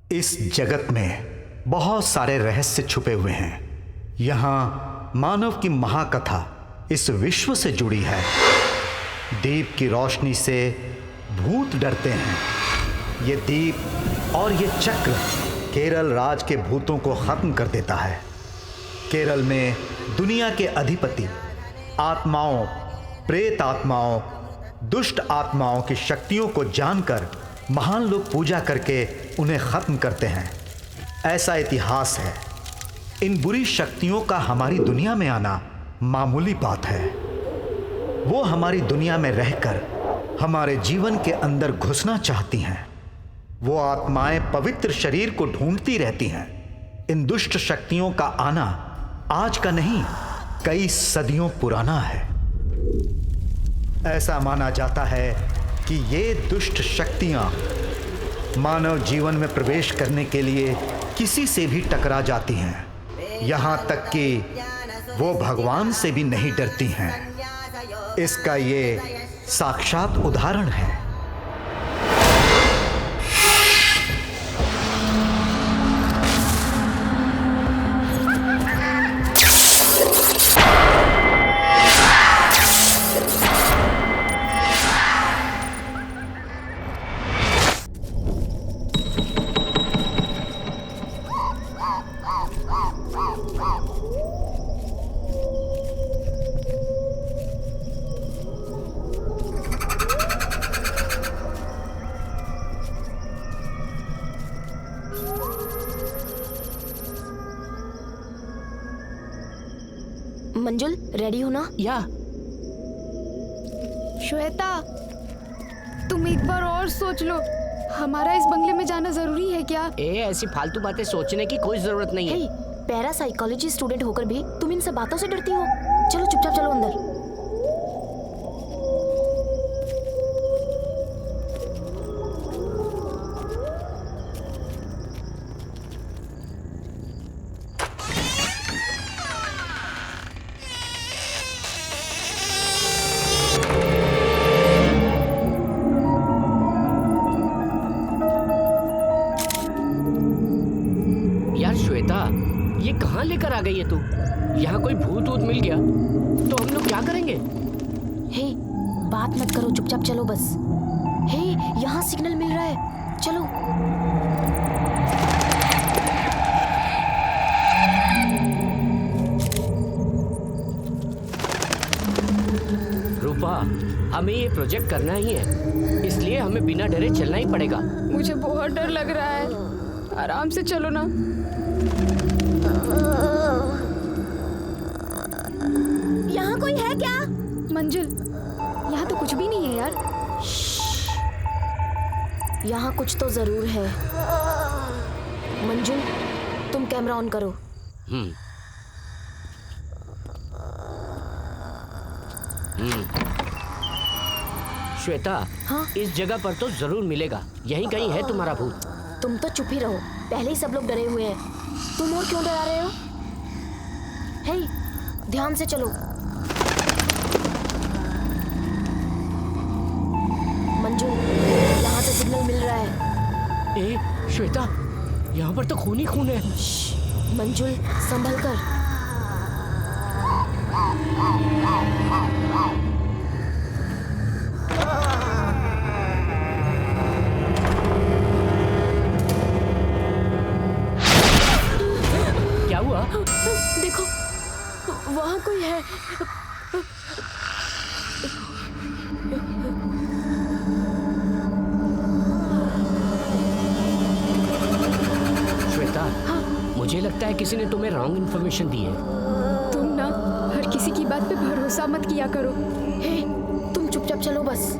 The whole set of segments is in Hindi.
इस जगत में बहुत सारे रहस्य छुपे हुए हैं। यहाँ मानव की महाकथा इस विश्व से जुड़ी है। दीप की रोशनी से भूत डरते हैं। ये दीप और ये चक्र केरल राज के भूतों को खत्म कर देता है। केरल में दुनिया के अधिपति आत्माओं, प्रेत आत्माओं, दुष्ट आत्माओं की शक्तियों को जानकर महान लोग पूजा करके उन्हें खत्म करते हैं। ऐसा इतिहास है। इन बुरी शक्तियों का हमारी दुनिया में आना मामूली बात है। वो हमारी दुनिया में रहकर हमारे जीवन के अंदर घुसना चाहती हैं। वो आत्माएं पवित्र शरीर को ढूंढती रहती हैं। इन दुष्ट शक्तियों का आना आज का नहीं, कई सदियों पुराना है। ऐसा माना जाता है कि ये दुष्ट शक्तियां मानव जीवन में प्रवेश करने के लिए किसी से भी टकरा जाती हैं। यहाँ तक कि वो भगवान से भी नहीं डरती हैं। इसका ये साक्षात उदाहरण है। मंजुल, रेडी हो ना? या श्वेता, तुम एक बार और सोच लो। हमारा इस बंगले में जाना जरूरी है क्या? ऐसी फालतू बातें सोचने की कोई जरूरत नहीं है। पैरासाइकोलॉजी स्टूडेंट होकर भी तुम इन सब बातों से डरती हो। चलो चुपचाप चलो अंदर। ये कहाँ लेकर आ गई है तू? यहाँ कोई भूत वूत मिल गया तो हम लोग क्या करेंगे? बात मत करो, चुपचाप चलो बस। यहाँ सिग्नल मिल रहा है, चलो। रूपा, हमें ये प्रोजेक्ट करना ही है, इसलिए हमें बिना डरे चलना ही पड़ेगा। मुझे बहुत डर लग रहा है। आराम से चलो ना। यहाँ कोई है क्या? मंजुल, यहाँ तो कुछ भी नहीं है यार। यहाँ कुछ तो जरूर है। मंजुल, तुम कैमरा ऑन करो। श्वेता, हाँ? इस जगह पर तो जरूर मिलेगा। यहीं कहीं है तुम्हारा भूत। तुम तो चुप ही रहो, पहले ही सब लोग डरे हुए हैं। तुम और क्यों डरा रहे हो? ध्यान से चलो। मंजू, यहाँ से सिग्नल मिल रहा है। श्वेता, यहाँ पर तो खून ही खून है। मंजुल, संभल कर। क्या हुआ? देखो, वहाँ कोई है। श्वेता, मुझे लगता है किसी ने तुम्हें रॉन्ग इन्फॉर्मेशन दी है। तुम ना हर किसी की बात पे भरोसा मत किया करो। तुम चुपचाप चलो बस।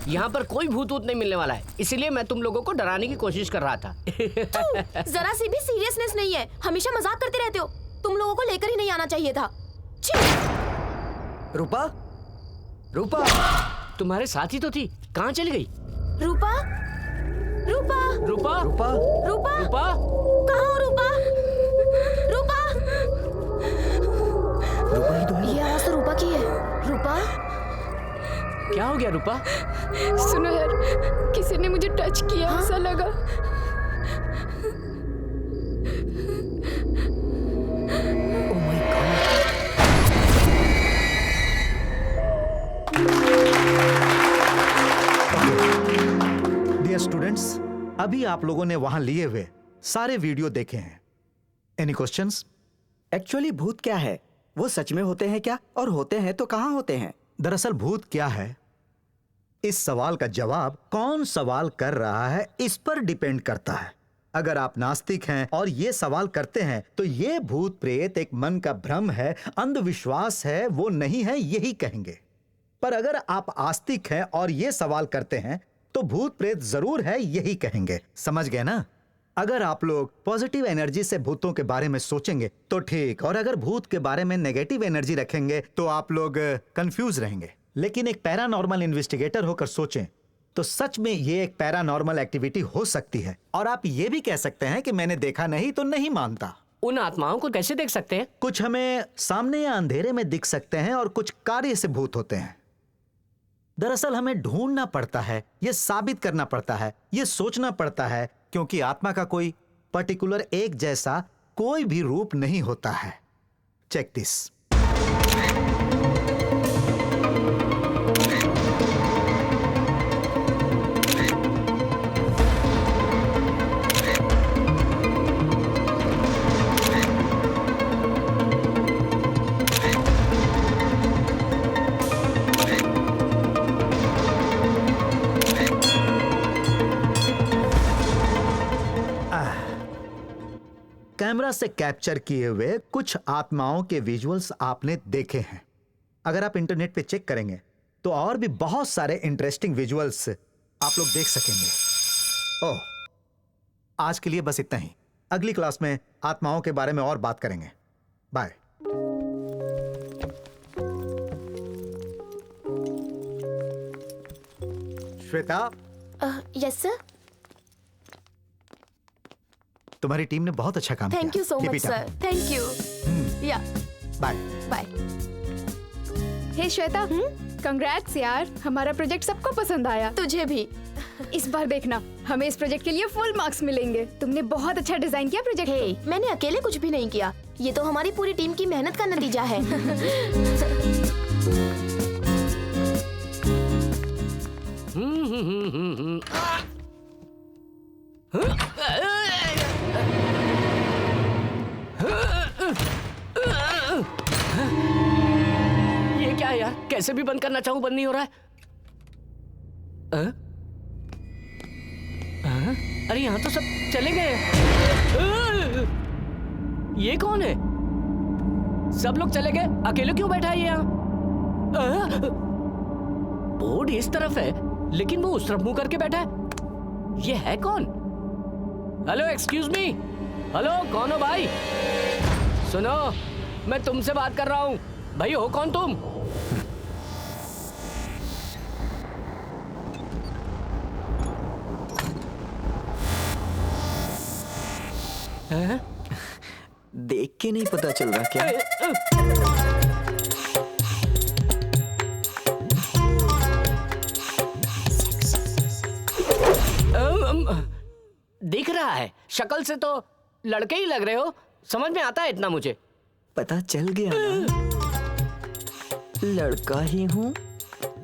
यहाँ पर कोई भूत वूत नहीं मिलने वाला है, इसीलिए मैं तुम लोगों को डराने की कोशिश कर रहा था। जरा सी भी सीरियसनेस नहीं है, हमेशा मजाक करते रहते हो। तुम लोगों को लेकर ही नहीं आना चाहिए था। छी! रूपा, रूपा, तुम्हारे साथ ही तो थी, कहाँ चली गई? रूपा, रूपा, रूपा, रूपा, रूपा, रूपा, कहाँ हो रूपा? रूपा, रूपा ही तो है। ये आवाज तो रूपा की है। रूपा, क्या हो गया रूपा? सुनो यार, किसी ने मुझे टच किया, ऐसा लगा। Oh my god. Dear students, अभी आप लोगों ने वहां लिए हुए सारे वीडियो देखे हैं। Any questions? एक्चुअली भूत क्या है? वो सच में होते हैं क्या? और होते हैं तो कहाँ होते हैं? दरअसल भूत क्या है, इस सवाल का जवाब कौन सवाल कर रहा है इस पर डिपेंड करता है। अगर आप नास्तिक हैं और ये सवाल करते हैं तो ये भूत प्रेत एक मन का भ्रम है, अंधविश्वास है, वो नहीं है, यही कहेंगे। पर अगर आप आस्तिक हैं और ये सवाल करते हैं तो भूत प्रेत जरूर है, यही कहेंगे। समझ गए ना? अगर आप लोग पॉजिटिव एनर्जी से भूतों के बारे में सोचेंगे तो ठीक, और अगर भूत के बारे में नेगेटिव एनर्जी रखेंगे तो आप लोग कंफ्यूज रहेंगे। लेकिन एक पैरानॉर्मल इन्वेस्टिगेटर होकर सोचें तो सच में ये एक पैरानॉर्मल एक्टिविटी हो सकती है। और आप ये भी कह सकते हैं कि मैंने देखा नहीं तो नहीं मानता। उन आत्माओं को कैसे देख सकते हैं? कुछ हमें सामने या अंधेरे में दिख सकते हैं और कुछ कार्य से भूत होते हैं। दरअसल हमें ढूंढना पड़ता है, ये साबित करना पड़ता है, ये सोचना पड़ता है, क्योंकि आत्मा का कोई पर्टिकुलर एक जैसा कोई भी रूप नहीं होता है। Check this. कैमरा से कैप्चर किए हुए कुछ आत्माओं के विजुअल्स आपने देखे हैं। अगर आप इंटरनेट पे चेक करेंगे तो और भी बहुत सारे इंटरेस्टिंग विजुअल्स आप लोग देख सकेंगे। ओह, आज के लिए बस इतना ही। अगली क्लास में आत्माओं के बारे में और बात करेंगे। बाय। Shweta, yes sir. तुम्हारी टीम ने बहुत अच्छा काम किया। Thank you so Keep much it up. Sir, thank you. या बाय। बाय। हे श्वेता, कंग्रेट्स यार, हमारा प्रोजेक्ट सबको पसंद आया। तुझे भी। इस बार देखना, हमें इस प्रोजेक्ट के लिए फुल मार्क्स मिलेंगे। तुमने बहुत अच्छा डिजाइन किया प्रोजेक्ट हे, को। मैंने अकेले कुछ भी नहीं किया, ये तो हमारी पूरी टीम की मेहनत का नतीजा है। ये क्या है यार? कैसे भी बंद करना चाहूं, बंद नहीं हो रहा है। अरे यहाँ तो सब चले गए। ये कौन है? सब लोग चले गए, अकेले क्यों बैठा है ये यहाँ? बोर्ड इस तरफ है लेकिन वो उस तरफ मुंह करके बैठा है। ये है कौन? Hello, excuse me. हेलो, कौन हो भाई? सुनो, मैं तुमसे बात कर रहा हूँ। भाई हो कौन तुम? हैं? देख के नहीं पता चल रहा क्या? दिख रहा है, शक्ल से तो लड़के ही लग रहे हो। समझ में आता है इतना मुझे। पता चल गया ना? लड़का ही हूँ।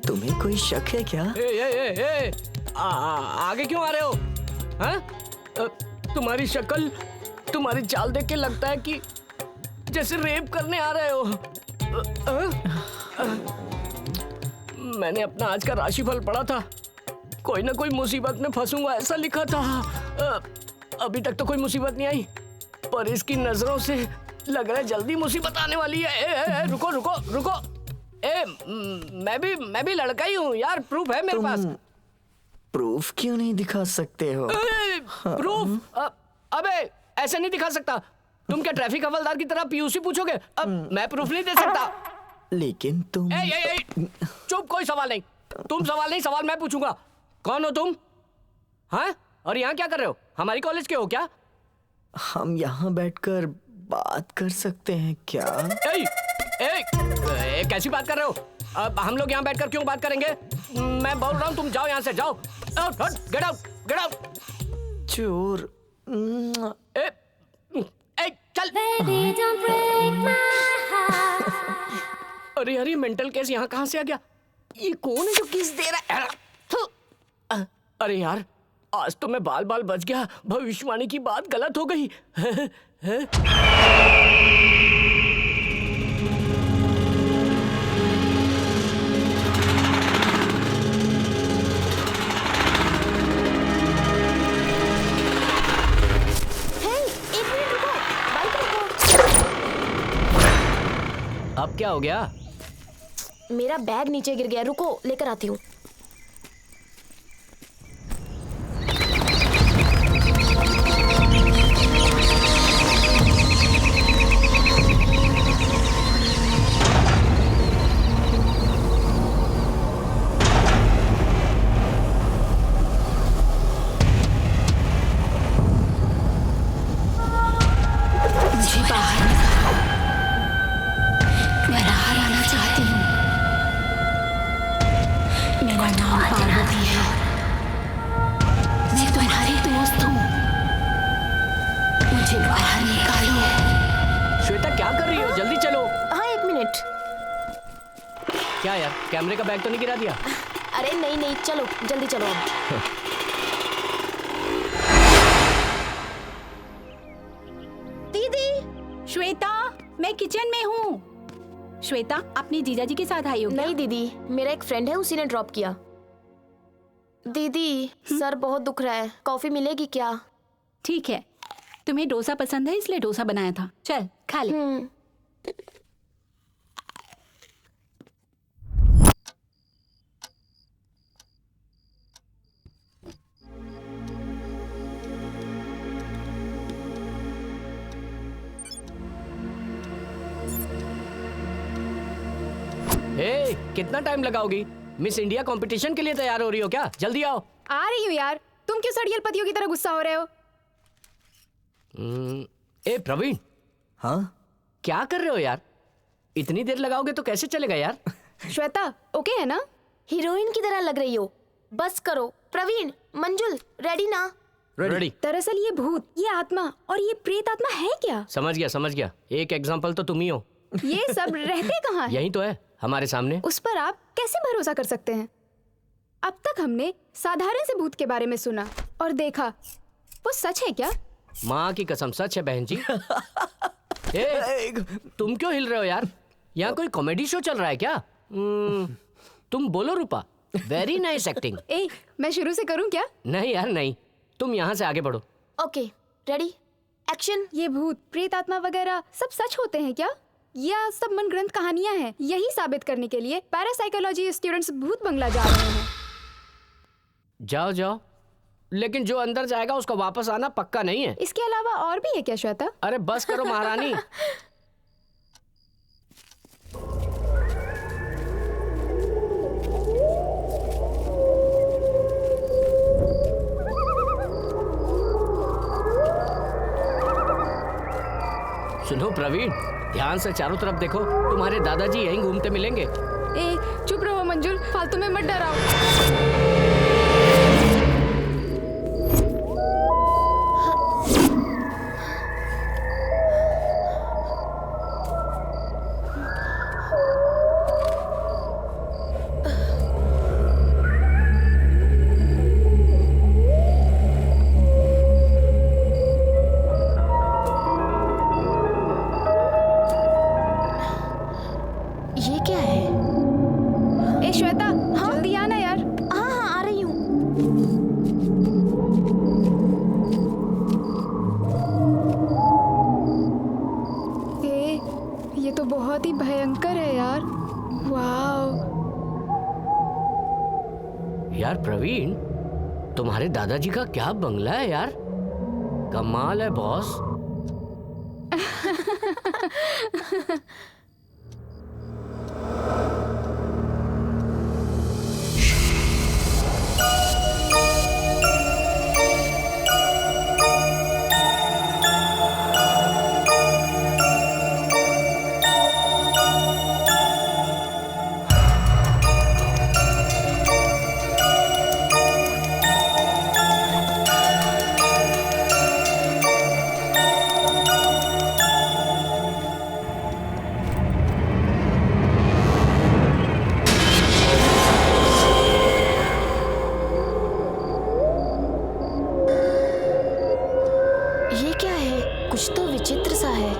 तुम्हें कोई शक है क्या? आगे क्यों आ रहे हो? हाँ? तुम्हारी शक्ल, तुम्हारी चाल देख के लगता है कि जैसे रेप करने आ रहे हो। मैंने अपना आज का राशिफल पढ़ा था, कोई ना कोई मुसीबत में फंसूंगा ऐसा लिखा था। अभी तक तो कोई मुसीबत नहीं आई, पर इसकी नजरों से लग रहा है जल्दी मुसीबत आने वाली है। रुको रुको रुको। मैं भी लड़का ही हूँ यार, प्रूफ है मेरे पास। प्रूफ क्यों नहीं दिखा सकते हो? प्रूफ? अबे ऐसे नहीं दिखा सकता। तुम क्या ट्रैफिक हवलदार की तरह पीयूसी पूछोगे? अब मैं प्रूफ नहीं दे सकता। लेकिन तुम चुप, कोई सवाल नहीं। तुम सवाल नहीं, सवाल मैं पूछूंगा। कौन हो तुम? हाँ? और यहाँ क्या कर रहे हो? हमारी कॉलेज के हो क्या? हम यहाँ बैठकर बात कर सकते हैं क्या? कैसी बात कर रहे हो? अब हम लोग यहाँ बैठकर क्यों बात करेंगे? मैं बोल रहा हूँ तुम जाओ यहाँ से, जाओ। Get out, get out. चोर। चल। अरे यार, मेंटल केस यहाँ कहाँ से आ गया? ये कौन है जो किस दे रहा है? अरे यार, आज तो मैं बाल बाल बच गया। भविष्यवाणी की बात गलत हो गई। अब क्या हो गया? मेरा बैग नीचे गिर गया, रुको लेकर आती हूँ। क्या यार, कैमरे का बैग तो नहीं गिरा दिया? अरे नहीं नहीं, चलो जल्दी चलो अब। दीदी, श्वेता, मैं किचन में हूँ। श्वेता, अपनी जीजाजी के साथ आई हो क्या? नहीं दीदी, मेरा एक फ्रेंड है, उसी ने ड्रॉप किया। दीदी, सर बहुत दुख रहा है, कॉफी मिलेगी क्या? ठीक है, तुम्हें डोसा पसंद है इसलिए डोसा बनाया था, चल खा ले। कितना टाइम लगाओगी? मिस इंडिया कंपटीशन के लिए तैयार हो रही हो क्या? जल्दी आओ। आ रही हूँ यार, तुम क्यों सड़ियल पतियों की तरह गुस्सा हो रहे हो? प्रवीण। हाँ? क्या कर रहे हो यार? इतनी देर लगाओगे तो कैसे चलेगा यार? श्वेता, ओके है ना? हीरोइन की तरह लग रही हो, बस करो। प्रवीण, मंजुल, रेडी ना? रेडी। दरअसल ये भूत, ये आत्मा और ये प्रेत आत्मा है क्या? समझ गया। एक एग्जाम्पल तो तुम ही हो। ये सब रहते कहाँ हैं? यही तो है, हमारे सामने। उस पर आप कैसे भरोसा कर सकते हैं? अब तक हमने साधारण से भूत के बारे में सुना और देखा, वो सच है क्या? माँ की कसम सच है बहन जी। तुम क्यों हिल रहे हो यार? यहाँ कोई कॉमेडी शो चल रहा है क्या? तुम बोलो रूपा। Very nice acting. मैं शुरू से करूँ क्या? नहीं यार नहीं, तुम यहाँ से आगे बढ़ो। Okay, ready, action. ये भूत, प्रेत आत्मा वगैरह सब सच होते हैं क्या? या सब मन ग्रंथ कहानियां हैं? यही साबित करने के लिए पैरासाइकोलॉजी स्टूडेंट्स भूत बंगला जा रहे हैं। जाओ, लेकिन जो अंदर जाएगा उसका वापस आना पक्का नहीं है। इसके अलावा और भी है क्या श्वेता? अरे बस करो महारानी। सुनो प्रवीण, ध्यान से चारों तरफ देखो, तुम्हारे दादाजी यहीं घूमते मिलेंगे। चुप रहो मंजुल, फालतू में मत डराओ। ये क्या है? श्वेता, जल्दी आना यार। हाँ, आ रही हूँ। ये तो बहुत ही भयंकर है यार। वाव। यार प्रवीण, तुम्हारे दादाजी का क्या बंगला है यार, कमाल है बॉस। ये क्या है? कुछ तो विचित्र सा है।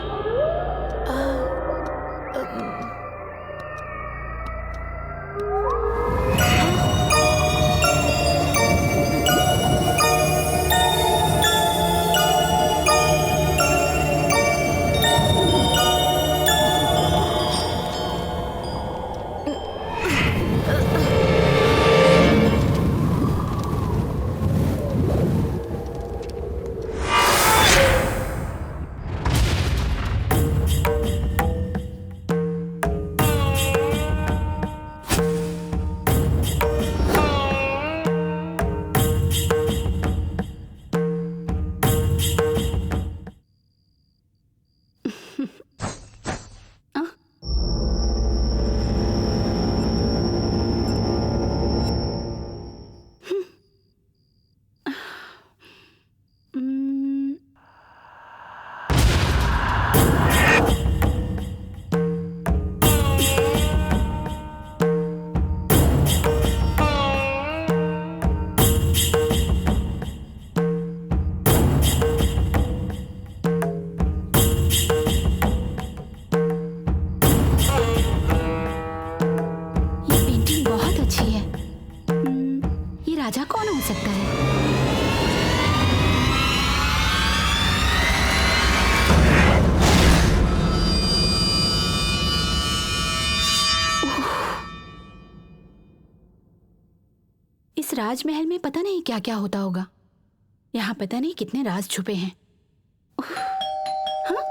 राजा कौन हो सकता है? इस राजमहल में पता नहीं क्या क्या होता होगा। यहाँ पता नहीं कितने राज छुपे हैं। हाँ?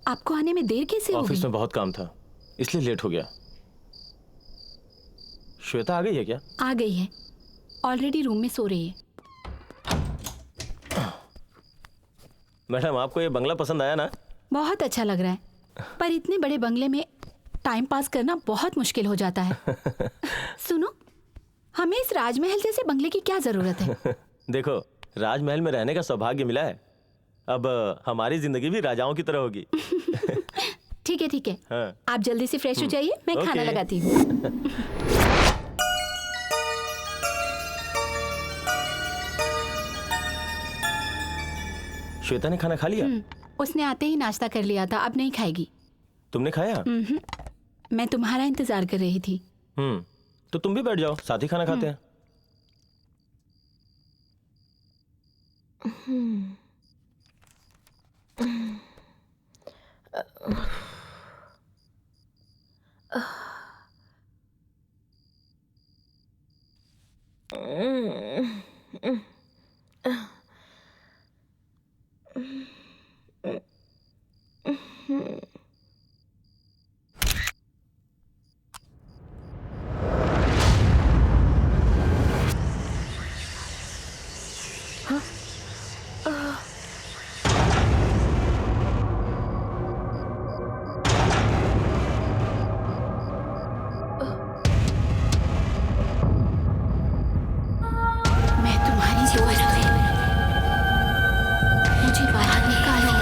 आपको आने में देर कैसे हो गई? ऑफिस में बहुत काम था, इसलिए लेट हो गया। श्वेता आ गई है क्या? आ गई है, ऑलरेडी रूम में सो रही है। मैडम, आपको ये बंगला पसंद आया ना? बहुत अच्छा लग रहा है, पर इतने बड़े बंगले में टाइम पास करना बहुत मुश्किल हो जाता है। सुनो, हमें इस राजमहल जैसे बंगले की क्या जरूरत है? देखो, राजमहल में रहने का सौभाग्य मिला है, अब हमारी जिंदगी भी राजाओं की तरह होगी। ठीक है ठीक है, हाँ। आप जल्दी से फ्रेश हो जाइए, मैं खाना ओके। लगाती हूँ। श्वेता ने खाना खा लिया? उसने आते ही नाश्ता कर लिया था, अब नहीं खाएगी। तुमने खाया? मैं तुम्हारा इंतजार कर रही थी। तो तुम भी बैठ जाओ, साथ ही खाना खाते हैं। मैं तुम्हारी दोस्त हूँ, मुझे बाहर निकालो।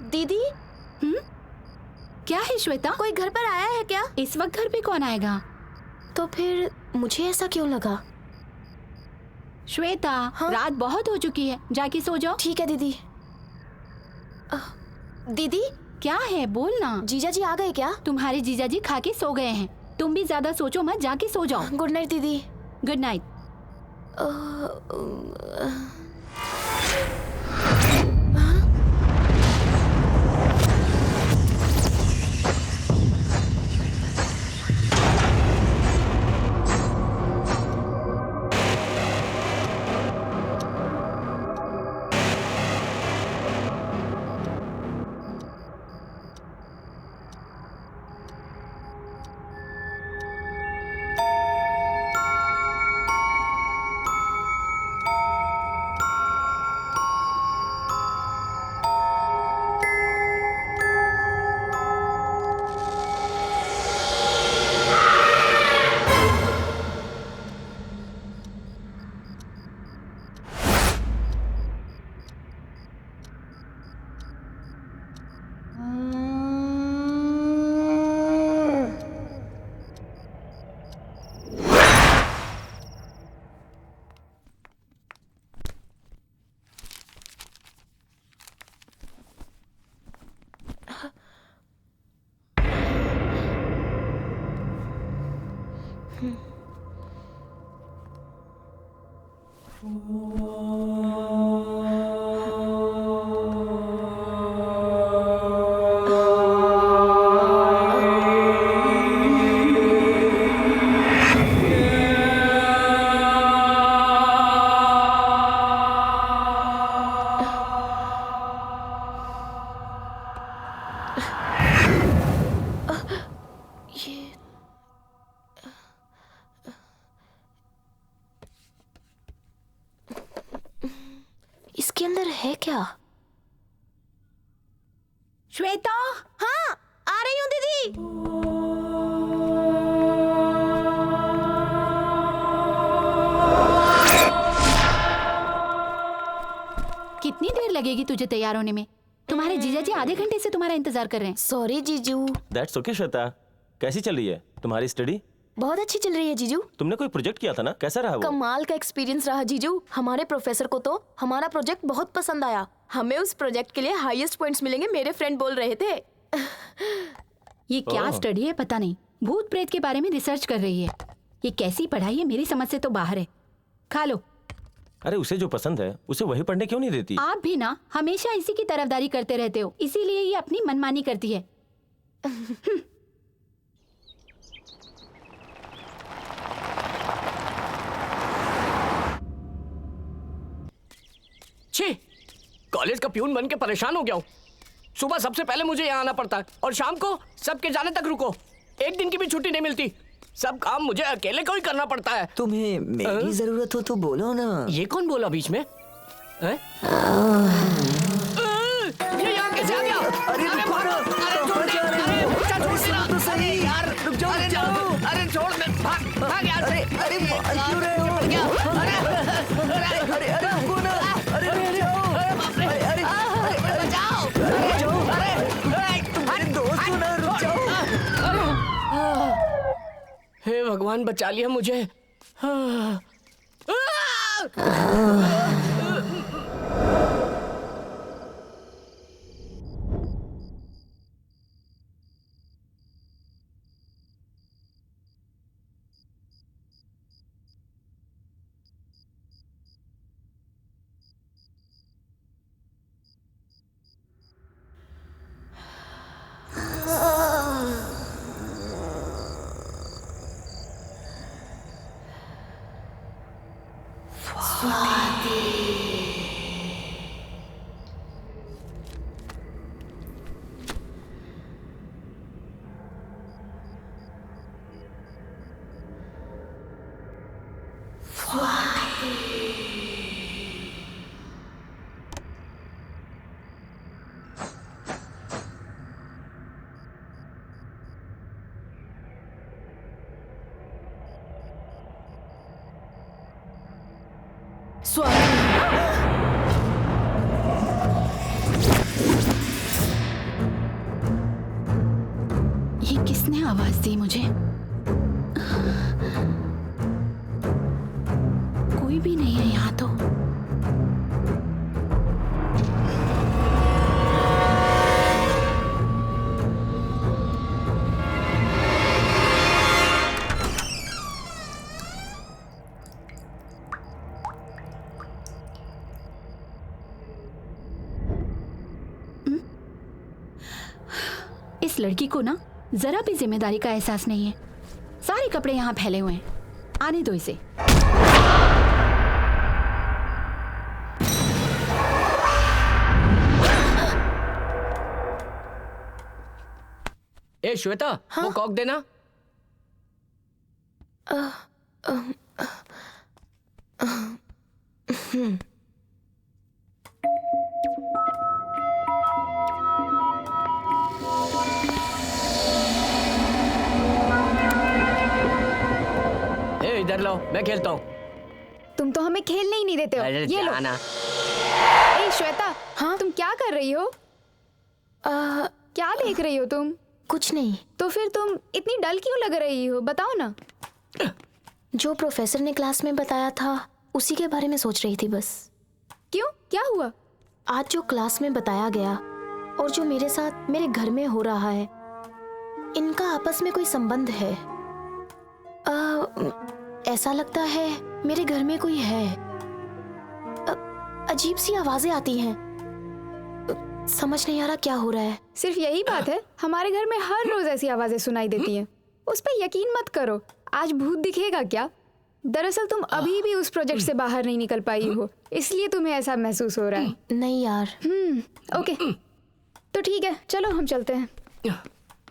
दीदी, क्या है श्वेता? कोई घर पर आया है क्या? इस वक्त घर पे कौन आएगा? तो फिर मुझे ऐसा क्यों लगा? श्वेता, हाँ? रात बहुत हो चुकी है, जाके सो जाओ। ठीक है दीदी। दीदी, क्या है, बोल ना। जीजा जी आ गए क्या? तुम्हारे जीजा जी खा के सो गए हैं। तुम भी ज्यादा सोचो मत, जाके सो जाओ। गुड नाइट दीदी। Good night. इसके अंदर है क्या? श्वेता, हाँ, आ रही हूँ दीदी। कितनी देर लगेगी तुझे तैयार होने में? तुम्हारे जीजा जी आधे घंटे से तुम्हारा इंतजार कर रहे हैं। सॉरी जीजू। That's okay Shweta. कैसी चल रही है तुम्हारी स्टडी? बहुत अच्छी चल रही है जीजू। तुमने कोई प्रोजेक्ट किया था ना, कैसा रहा वो? कमाल का एक्सपीरियंस रहा जीजू। हमारे प्रोफेसर को तो हमारा प्रोजेक्ट बहुत पसंद आया। हमें उस प्रोजेक्ट के लिए हाईएस्ट पॉइंट्स मिलेंगे, मेरे फ्रेंड बोल रहे थे। ये क्या ओह। स्टडी है पता नहीं, भूत प्रेत के बारे में रिसर्च कर रही है। ये कैसी पढ़ाई है, मेरी समझ से तो बाहर है। खा लो। अरे उसे जो पसंद है उसे वही पढ़ने क्यों नहीं देती? आप भी ना हमेशा इसी की तरफदारी करते रहते हो, इसीलिए ये अपनी मनमानी करती है। छी, कॉलेज का प्यून बन के परेशान हो गया हूँ। सुबह सबसे पहले मुझे यहाँ आना पड़ता है और शाम को सबके जाने तक रुको। एक दिन की भी छुट्टी नहीं मिलती। सब काम मुझे अकेले को ही करना पड़ता है। तुम्हें मेरी जरूरत हो तो बोलो ना। ये कौन बोला बीच में? हैं? ये यहाँ कैसे आ गया? अरे रुको ना, छोड़ दे, अरे बच्चा छोड़ दे ना। तो सही यार, रुक जाओ, रुक जाओ। अरे छोड़ दे, भाग यहाँ से। अरे मार क्यों रहे हो? अरे रुको ना, अरे रुक जाओ। अरे बचाओ। तुम्हारे दोस्त हो ना, रुक जाओ। हे भगवान, बचा लिया मुझे। स्वामी। किसने आवाज दी मुझे? कोई भी नहीं है यहाँ तो। इस लड़की को ना जरा भी जिम्मेदारी का एहसास नहीं है। सारे कपड़े यहाँ फैले हुए हैं। आने दो इसे। ए श्वेता, वो कॉक देना। ए इधर लो, मैं खेलता हूँ। तुम तो हमें खेलने ही नहीं देते हो। अरे ये लो। जाना। ए श्वेता, हाँ तुम क्या कर रही हो? क्या देख रही हो तुम? कुछ नहीं। तो फिर तुम इतनी डल क्यों लग रही हो? बताओ ना। जो प्रोफेसर ने क्लास में बताया था उसी के बारे में सोच रही थी बस। क्यों, क्या हुआ? आज जो क्लास में बताया गया और जो मेरे साथ मेरे घर में हो रहा है, इनका आपस में कोई संबंध है। ऐसा लगता है मेरे घर में कोई है। अजीब सी आवाजें आती हैं। समझ नहीं आ रहा क्या हो रहा है। सिर्फ यही बात है? हमारे घर में हर रोज ऐसी आवाजें सुनाई देती हैं। उस पर यकीन मत करो। आज भूत दिखेगा क्या? दरअसल तुम अभी भी उस प्रोजेक्ट से बाहर नहीं निकल पाई हो, इसलिए तुम्हें ऐसा महसूस हो रहा है। नहीं यार। ओके, तो ठीक है, चलो हम चलते हैं।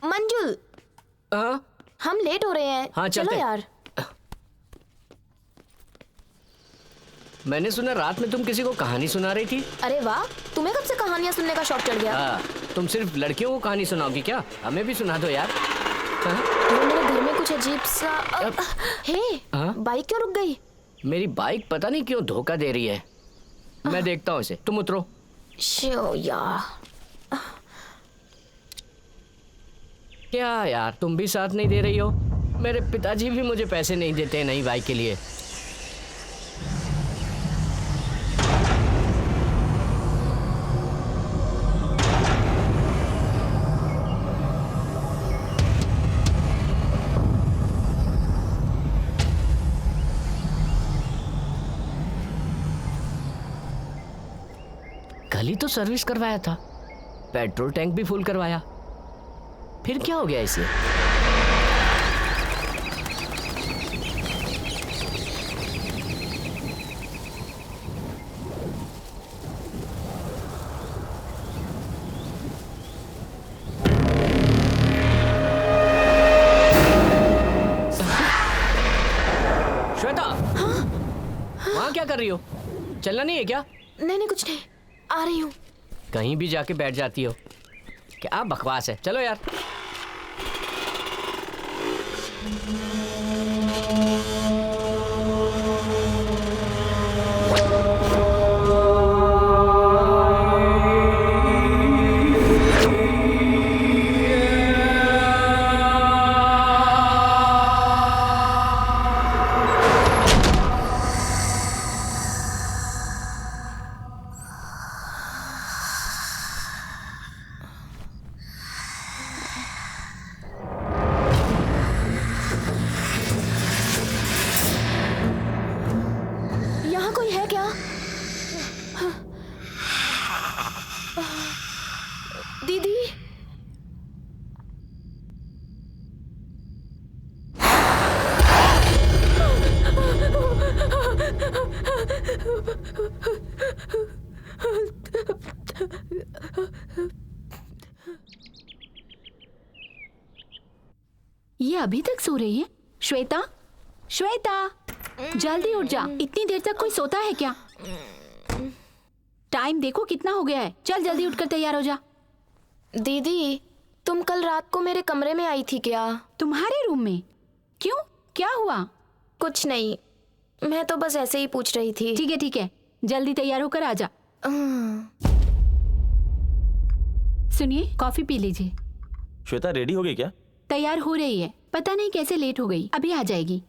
मंजुल, हाँ हम लेट हो रहे हैं। हाँ, चलो चलते हैं। यार। मैंने सुना रात में तुम किसी को कहानी सुना रही थी। अरे वाह, तुम्हें कब से कहानियां सुनने का शौक चढ़ गया? हाँ, तुम सिर्फ लड़कियों को कहानी सुनाओगी क्या? हमें भी सुना दो यार। हाँ? वो मेरे घर में कुछ अजीब सा हे, हाँ? बाइक क्यों रुक गई? मेरी बाइक पता नहीं क्यों धोखा दे रही है। मैं देखता हूँ इसे, तुम उतरो। शो यार। क्या यार, तुम भी साथ नहीं दे रही हो? मेरे पिताजी भी मुझे पैसे नहीं देते नई बाइक के लिए। कल ही तो सर्विस करवाया था, पेट्रोल टैंक भी फुल करवाया, फिर क्या हो गया इसे? श्वेता, वहां क्या कर रही हो? चलना नहीं है क्या? नहीं कुछ नहीं, आ रही हूँ। कहीं भी जाके बैठ जाती हो। क्या बकवास है, चलो यार। यहाँ कोई है क्या? दीदी, ये अभी तक सो रही है? श्वेता, श्वेता, जल्दी उठ जा। इतनी देर तक कोई सोता है क्या? टाइम देखो कितना हो गया है। चल जल्दी उठकर तैयार हो जा। दीदी, तुम कल रात को मेरे कमरे में आई थी क्या? तुम्हारे रूम में? क्यों, क्या हुआ? कुछ नहीं, मैं तो बस ऐसे ही पूछ रही थी। ठीक है, जल्दी तैयार होकर आ जा। सुनिए, कॉफी पी लीजिए। श्वेता रेडी हो गई क्या? तैयार हो रही है, पता नहीं कैसे लेट हो गई, अभी आ जाएगी।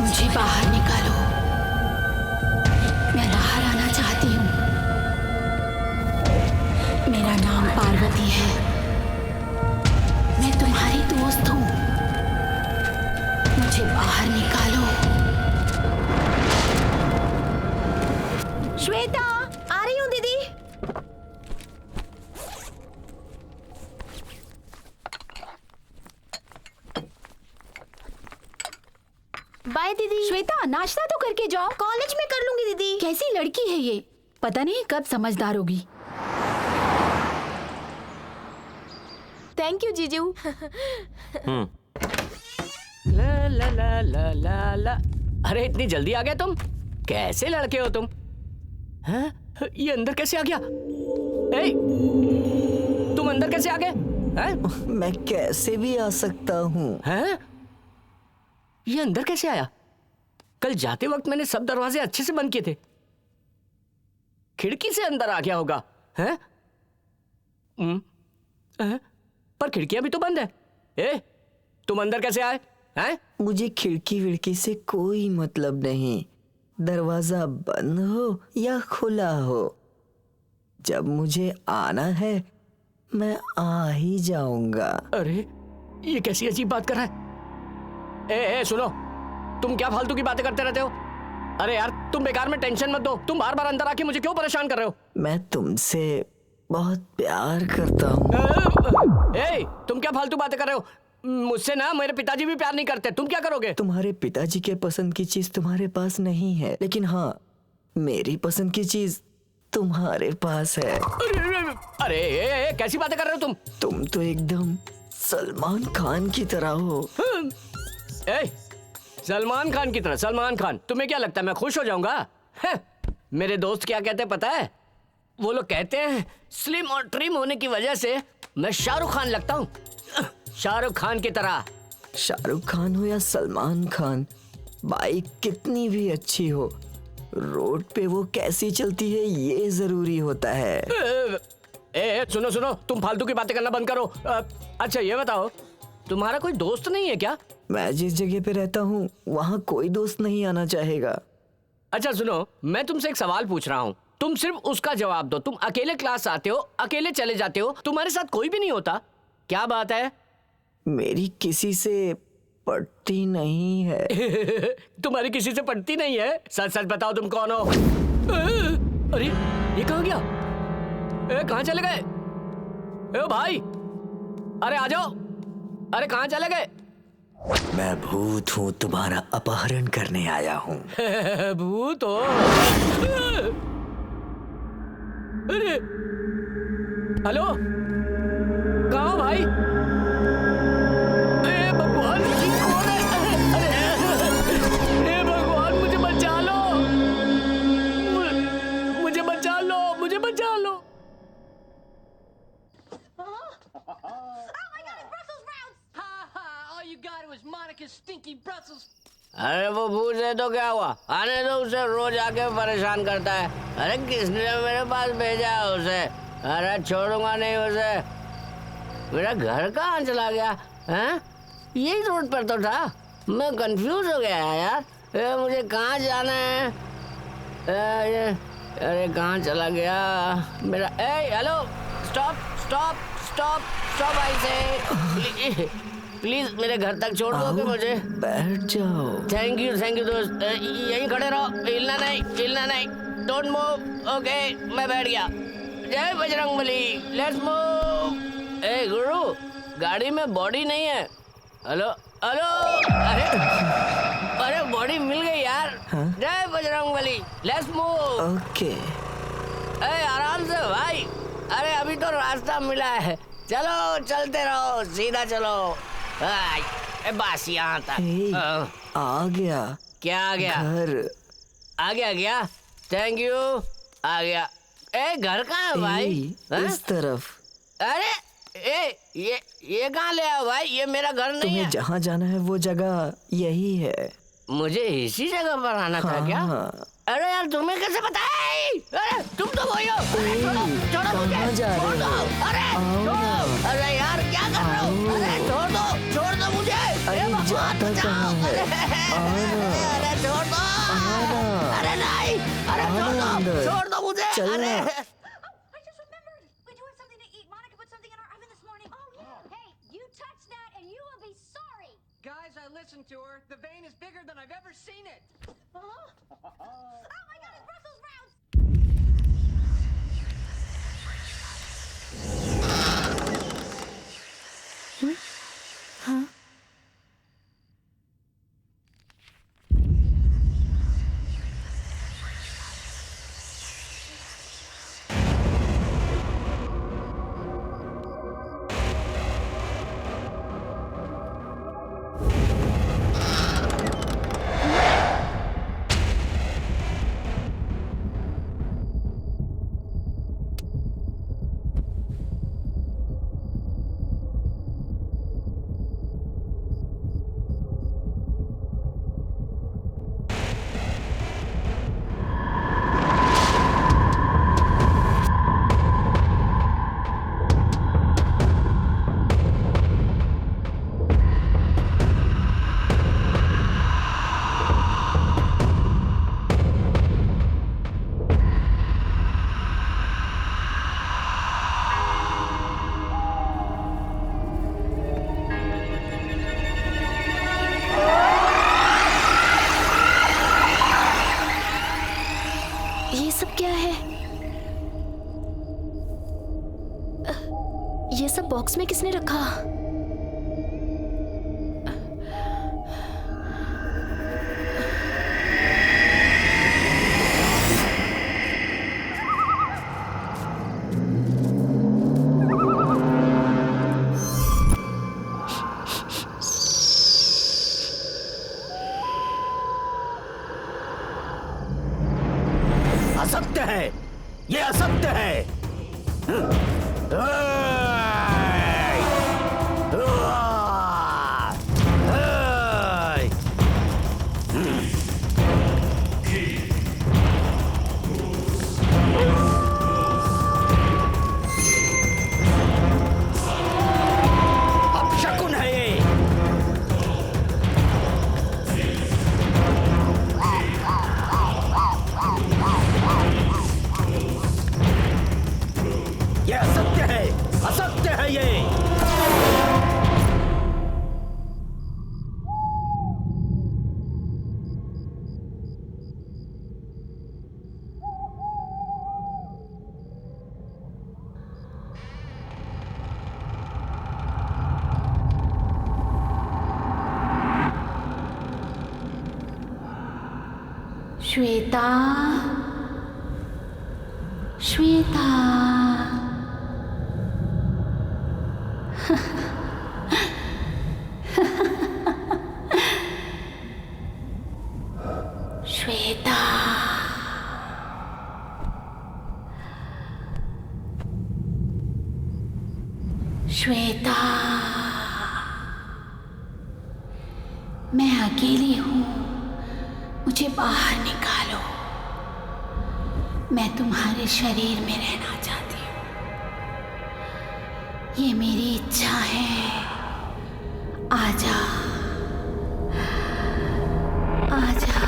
मुझे बाहर निकालो, मैं बाहर आना चाहती हूँ। मेरा नाम पार्वती है, मैं तुम्हारी दोस्त हूँ, मुझे बाहर निकालो। श्वेता, आ रही हूँ दीदी। बाय दीदी। श्वेता, नाश्ता तो करके जाओ। कॉलेज में कर लूंगी दीदी। कैसी लड़की है ये, पता नहीं कब समझदार होगी। थैंक यू जीजू। ला ला ला ला ला ला। अरे इतनी जल्दी आ गए तुम? कैसे लड़के हो तुम? हैं? ये अंदर कैसे आ गया? ए, तुम अंदर कैसे आ गए? हैं? मैं कैसे भी आ सकता हूँ। हैं? ये अंदर कैसे आया? कल जाते वक्त मैंने सब दरवाजे अच्छे से बंद किए थे। खिड़की से अंदर आ गया होगा। हैं? पर खिड़कियां भी तो बंद है। ए, तुम अंदर कैसे आए? हैं? मुझे खिड़की विड़की से कोई मतलब नहीं। दरवाजा बंद हो या खुला हो, जब मुझे आना है मैं आ ही जाऊंगा। अरे ये कैसी अजीब बात कर रहा है? ए सुनो, तुम क्या फालतू की बातें करते रहते हो? अरे यार तुम बेकार में टेंशन मत दो। तुम बार बार अंदर आके मुझे क्यों परेशान कर रहे हो? मैं तुमसे बहुत प्यार करता हूँ। ए, तुम क्या फालतू बातें कर रहे हो? मुझसे ना मेरे पिताजी भी प्यार नहीं करते। तुम क्या करोगे? तुम्हारे पिताजी के पसंद की चीज तुम्हारे पास नहीं है, लेकिन हाँ, मेरी पसंद की चीज तुम्हारे पास है। अरे कैसी बातें कर रहे हो तुम? तुम तो एकदम सलमान खान की तरह हो। ए, सलमान खान की तरह? सलमान खान? तुम्हें क्या लगता है मैं खुश हो जाऊंगा? मेरे दोस्त क्या कहते हैं पता है? वो लोग कहते हैं स्लिम और ट्रिम होने की वजह से मैं शाहरुख खान लगता हूँ। शाहरुख खान की तरह। शाहरुख खान हो या सलमान खान, बाइक कितनी भी अच्छी हो, रोड पे वो कैसी चलती है ये जरूरी होता है। ए, सुनो सुनो, तुम फालतू की बातें करना बंद करो। अच्छा ये बताओ, तुम्हारा कोई दोस्त नहीं है क्या? मैं जिस जगह पे रहता हूँ वहाँ कोई दोस्त नहीं आना चाहेगा। अच्छा सुनो, मैं तुमसे एक सवाल पूछ रहा हूँ, तुम सिर्फ उसका जवाब दो। तुम अकेले क्लास आते हो, अकेले चले जाते हो, तुम्हारे साथ कोई भी नहीं होता? क्या बात है? मेरी किसी से पड़ती नहीं है। तुम्हारी किसी से पड़ती नहीं है? सच सच बताओ तुम कौन हो? अरे ये कहाँ गया? कहाँ चले गए? ए भाई, अरे आ जाओ। अरे कहाँ चले गए? मैं भूत हूँ, तुम्हारा अपहरण करने आया हूँ। भूत हो? अरे हेलो, कहाँ हो भाई? भगवान ये कौन है? अरे भगवान मुझे बचा लो, मुझे बचा लो, मुझे बचा लो। अरे वो भूत है तो क्या हुआ? आने दो उसे, रोज आके परेशान करता है। अरे किसने मेरे पास भेजा है उसे? अरे छोड़ूंगा नहीं उसे। मेरा घर कहाँ चला गया? हैं? यही रोड पर तो था। मैं कंफ्यूज हो गया यार। मुझे कहाँ जाना है? अरे कहाँ चला गया मेरा? Hello, stop stop stop stop, I say please मेरे घर तक छोड़ दोगे मुझे? बैठ जाओ। थैंक यू दोस्त। यहीं खड़े रहो, हिलना नहीं, हिलना नहीं। Don't move. ओके, मैं बैठ गया। जय बजरंगबली, लेट्स मूव। ए गुरु, गाड़ी में बॉडी नहीं है। हेलो हेलो, अरे बॉडी मिल गई यार। जय बजरंगबली, लेट्स मूव। ओके। आराम से भाई। अरे अभी तो रास्ता मिला है, चलो चलते रहो, सीधा चलो। बस यहाँ तक। आ गया। क्या आ गया? घर आ गया? Thank you. आ गया। ए घर कहाँ है भाई? यही, इस तरफ। अरे ये कहाँ ले आया भाई? ये मेरा घर नहीं तुम्हें है। जहाँ जाना है वो जगह यही है। मुझे इसी जगह पर आना था क्या? हाँ। अरे यार तुम्हें कैसे पता है? अरे तुम तो वही हो। अरे छोड़ो मुझे। कहाँ जा रहे छोड़ दो। हो? अरे आओ छोड़ो। ना। अरे यार क्या कर रहे हो? अरे छोड़ दो मुझे। अरे भगवान जाता बचाओ। कहाँ है? आओ ना। अरे छोड़ दो। आओ ना। अरे नहीं। अरे आओ छोड़ ना दो। अंदर। छोड़ दो मुझे। चल अरे ना। I just remembered. We do have something to eat. Monica put something in our oven this morning. Oh, yeah. Hey, you touch that and you will be sorry. Guys, I listened to her. The vein is bigger than I've ever seen it. Oh my God, it's Brussels sprouts. ये सब क्या है? ये सब बॉक्स में किसने रखा? असत्य है। ये असत्य है। अपशकुन है ये। ये असत्य है। असत्य है ये। श्वेता, श्वेता। श्वेता, श्वेता, मैं अकेली हूँ, मुझे बाहर निकालो। मैं तुम्हारे शरीर में रहना चाहती हूँ। ये मेरी इच्छा है। आजा, आजा।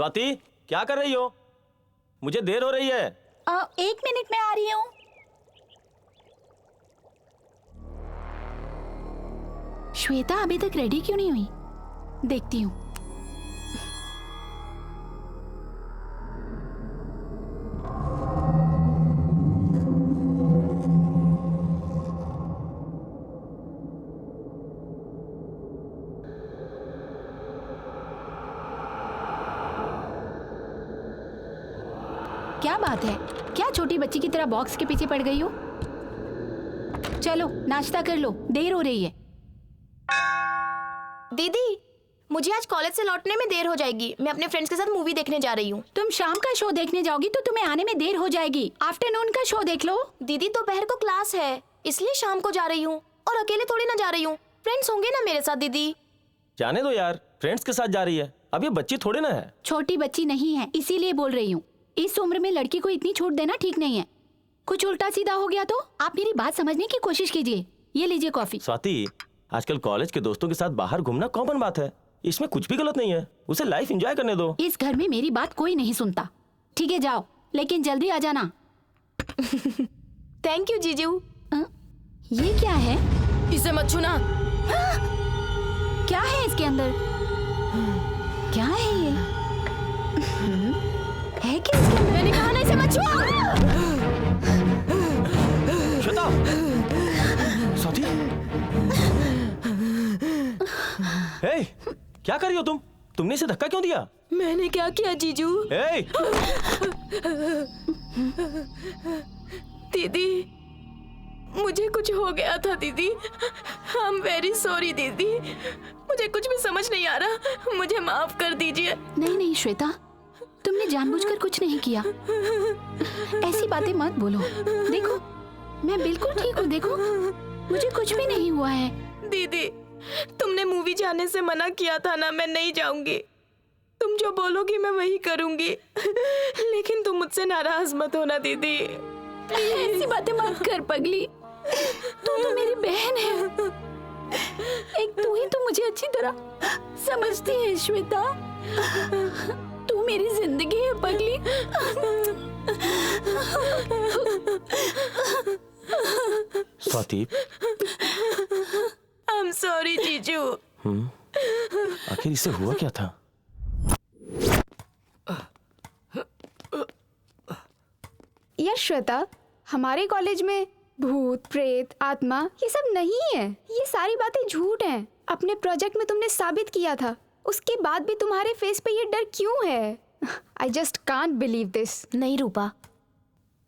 स्वाति, क्या कर रही हो? मुझे देर हो रही है। 1 मिनट में आ रही हूँ। श्वेता अभी तक रेडी क्यों नहीं हुई? देखती हूँ। क्या बात है? क्या छोटी बच्ची की तरह बॉक्स के पीछे पड़ गई हो? चलो नाश्ता कर लो, देर हो रही है। दीदी, मुझे आज कॉलेज से लौटने में देर हो जाएगी। मैं अपने फ्रेंड्स के साथ मूवी देखने जा रही हूँ। तुम शाम का शो देखने जाओगी तो तुम्हें आने में देर हो जाएगी। आफ्टरनून का शो देख लो। दीदी, दोपहर को क्लास है, इसलिए शाम को जा रही हूँ। और अकेले थोड़ी ना जा रही हूँ, फ्रेंड्स होंगे ना मेरे साथ। दीदी जाने दो यार, फ्रेंड्स के साथ जा रही है। अब ये बच्ची थोड़ी ना है। छोटी बच्ची नहीं है, इसीलिए बोल रही हूँ। इस उम्र में लड़की को इतनी छूट देना ठीक नहीं है। कुछ उल्टा सीधा हो गया तो आप मेरी बात समझने की कोशिश कीजिए। ये लीजिए कॉफी। स्वाति, आजकल कॉलेज के दोस्तों के साथ बाहर घूमना कॉमन बात है। इसमें कुछ भी गलत नहीं है। उसे लाइफ एंजॉय करने दो। इस घर में मेरी बात कोई नहीं सुनता। ठीक है, जाओ, लेकिन जल्दी आ जाना। थैंक यू जीजू। ये क्या है? इसे मत छूना। क्या है इसके अंदर? क्या है ये? है क्या इसके अंदर? मैंने कहा ना इसे मत छुओ। श्वेता, स्वाति, हे, क्या कर रही हो तुम? तुमने इसे धक्का क्यों दिया? मैंने क्या किया जीजू? हे, दीदी, मुझे कुछ हो गया था दीदी। आई एम वेरी सॉरी दीदी। मुझे कुछ भी समझ नहीं आ रहा, मुझे माफ कर दीजिए। नहीं नहीं श्वेता, तुमने जानबूझकर कुछ नहीं किया। ऐसी बातें मत बोलो। देखो, मैं बिल्कुल ठीक हूँ। देखो, मुझे कुछ भी नहीं हुआ है। दीदी, तुमने मूवी जाने से मना किया था ना, मैं नहीं जाऊंगी। तुम जो बोलोगी मैं वही करूंगी। लेकिन तुम मुझसे नाराज मत होना दीदी। ऐसी बातें मत कर पगली। तू तो मेरी बहन है। एक तू ही तो मुझे अच्छी तरह समझती है श्वेता। तू मेरी जिंदगी है पगली। स्वाति, आई एम सॉरी जीजू। आखिर इसे हुआ क्या था? यार श्वेता, हमारे कॉलेज में भूत, प्रेत, आत्मा ये सब नहीं है। ये सारी बातें झूठ हैं। अपने प्रोजेक्ट में तुमने साबित किया था, उसके बाद भी तुम्हारे फेस पे ये डर क्यों है? I just can't believe this. नहीं रूपा,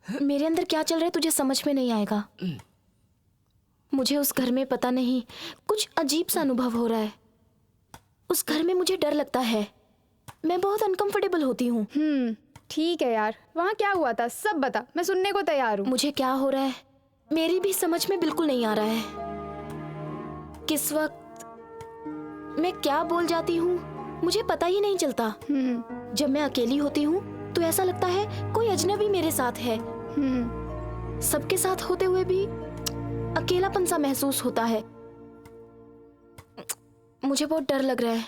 मेरे अंदर क्या चल रहा है तुझे समझ में नहीं आएगा। मुझे उस घर में पता नहीं कुछ अजीब सा अनुभव हो रहा है। उस घर में मुझे डर लगता है। मैं बहुत अनकंफर्टेबल होती हूँ। ठीक है यार, वहाँ क्या हुआ था सब बता, मैं सुनने को तैयार हूँ। मुझे क्या हो रहा है मेरी भी समझ में बिल्कुल नहीं आ रहा है। किस वक्त मैं क्या बोल जाती हूँ मुझे पता ही नहीं चलता। जब मैं अकेली होती हूँ तो ऐसा लगता है कोई अजनबी मेरे साथ है। सबके साथ होते हुए भी अकेलापन सा महसूस होता है। मुझे बहुत डर लग रहा है,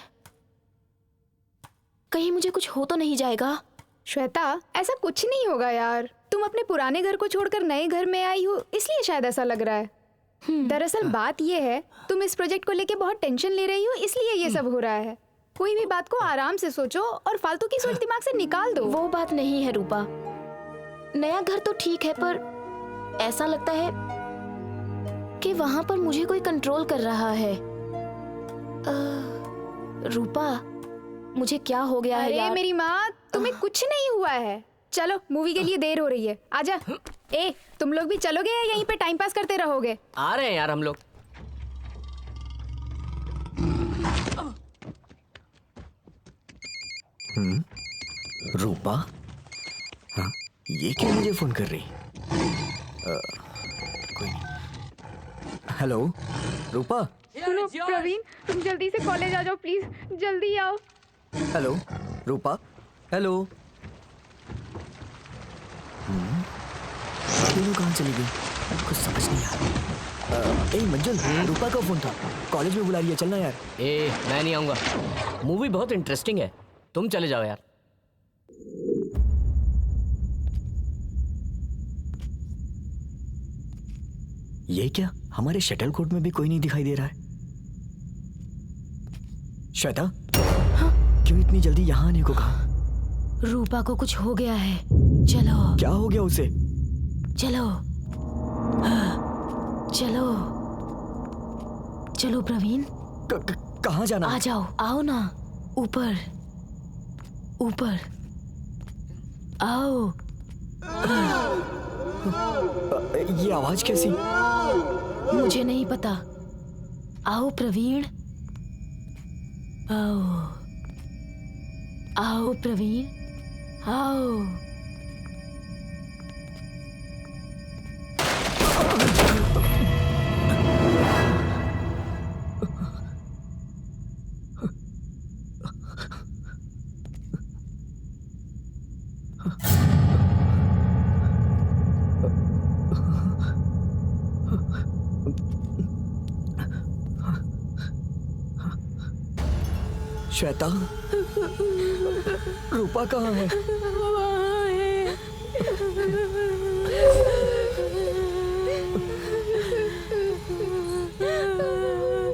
कहीं मुझे कुछ हो तो नहीं जाएगा। श्वेता, ऐसा कुछ नहीं होगा यार। तुम अपने पुराने घर को छोड़कर नए घर में आई हो, इसलिए शायद ऐसा लग रहा है। दरअसल बात ये है, तुम इस प्रोजेक्ट को लेके बहुत टेंशन ले रही हो, इसलिए ये सब हो रहा है। कोई भी बात को आराम से सोचो और फालतू की सोच दिमाग से निकाल दो। वो बात नहीं है रूपा। नया घर तो ठीक है, पर ऐसा लगता है कि वहां पर मुझे कोई कंट्रोल कर रहा है। रूपा, मुझे क्या हो गया है अरे यार? मेरी माँ, तुम्हें कुछ नहीं हुआ है। चलो, मूवी के लिए देर हो रही है, आजा। ए, तुम लोग भी चलोगे या यहीं पे टाइम पास करते रहोगे? आ रहे हैं यार हम लोग। रूपा? हाँ, ये क्यों मुझे फोन कर रही? कोई नहीं। हेलो रूपा? सुनो प्रवीण, तुम जल्दी से कॉलेज आ जाओ प्लीज, जल्दी आओ। हेलो रूपा? हेलो? तीनों कहाँ चली गई? कुछ समझ नहीं आ रहा। ए मंजल, रूपा का फोन था, कॉलेज में बुला रही है, चलना यार। मैं नहीं आऊंगा। मूवी बहुत इंटरेस्टिंग है, तुम चले जाओ यार। ये क्या, हमारे शटल कोर्ट में भी कोई नहीं दिखाई दे रहा है। श्वेता, क्यों इतनी जल्दी यहाँ आने को कहा? रूपा को कुछ हो गया है। चलो क्या हो गया उसे? चलो चलो चलो प्रवीण, कहाँ जाना? आ जाओ, आओ ना, ऊपर ऊपर आओ। ये आवाज कैसी? मुझे नहीं पता। आओ प्रवीण, आओ आओ प्रवीण, आओ। श्वेता, रूपा कहाँ है?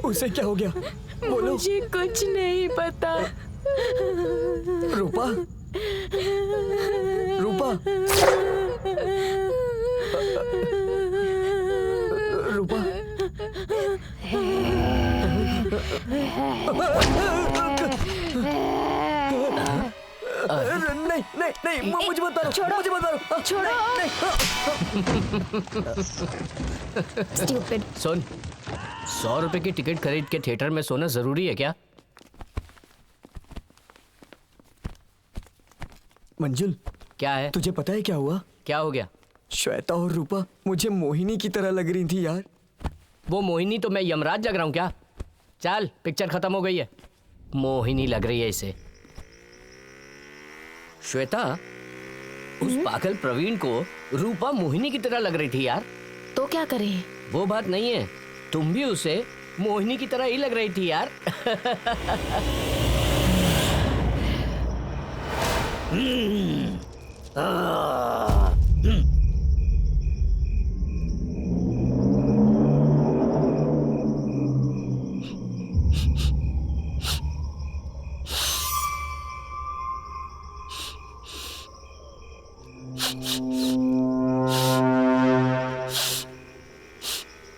उसे क्या हो गया? बोलो। मुझे कुछ नहीं पता। रूपा, रूपा, रूपा। नहीं नहीं नहीं, मुझे बता दो, मुझे बता दो, छोड़ो। Stupid. सुन, 100 रुपए की टिकट खरीद के थिएटर में सोना जरूरी है क्या? मंजुल, क्या है? तुझे पता है क्या हुआ? क्या हो गया? श्वेता और रूपा मुझे मोहिनी की तरह लग रही थी यार। वो मोहिनी तो मैं यमराज लग रहा हूँ क्या? चल, पिक्चर खत्म हो गई है। मोहिनी लग रही है इसे। श्वेता, उस पागल प्रवीण को रूपा मोहिनी की तरह लग रही थी यार। तो क्या करें? वो बात नहीं है, तुम भी उसे मोहिनी की तरह ही लग रही थी यार।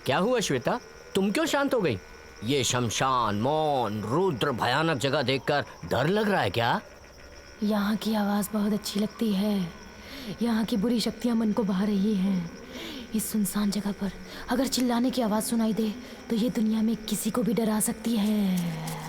क्या हुआ श्वेता, तुम क्यों शांत हो गई? ये शमशान, मौन, रुद्र भयानक जगह देखकर डर लग रहा है क्या? यहाँ की आवाज़ बहुत अच्छी लगती है। यहाँ की बुरी शक्तियाँ मन को भा रही हैं। इस सुनसान जगह पर अगर चिल्लाने की आवाज़ सुनाई दे तो ये दुनिया में किसी को भी डरा सकती है।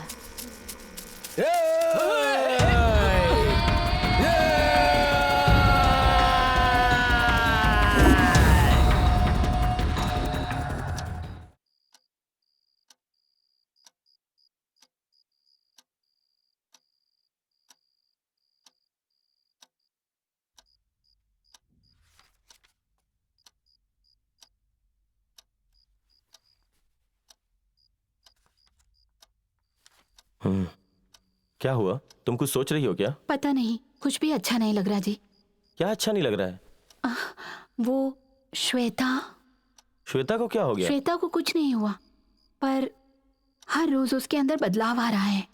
क्या हुआ? तुम कुछ सोच रही हो क्या? पता नहीं, कुछ भी अच्छा नहीं लग रहा जी। क्या अच्छा नहीं लग रहा है? वो श्वेता। श्वेता को क्या हो गया? श्वेता को कुछ नहीं हुआ, पर हर रोज उसके अंदर बदलाव आ रहा है।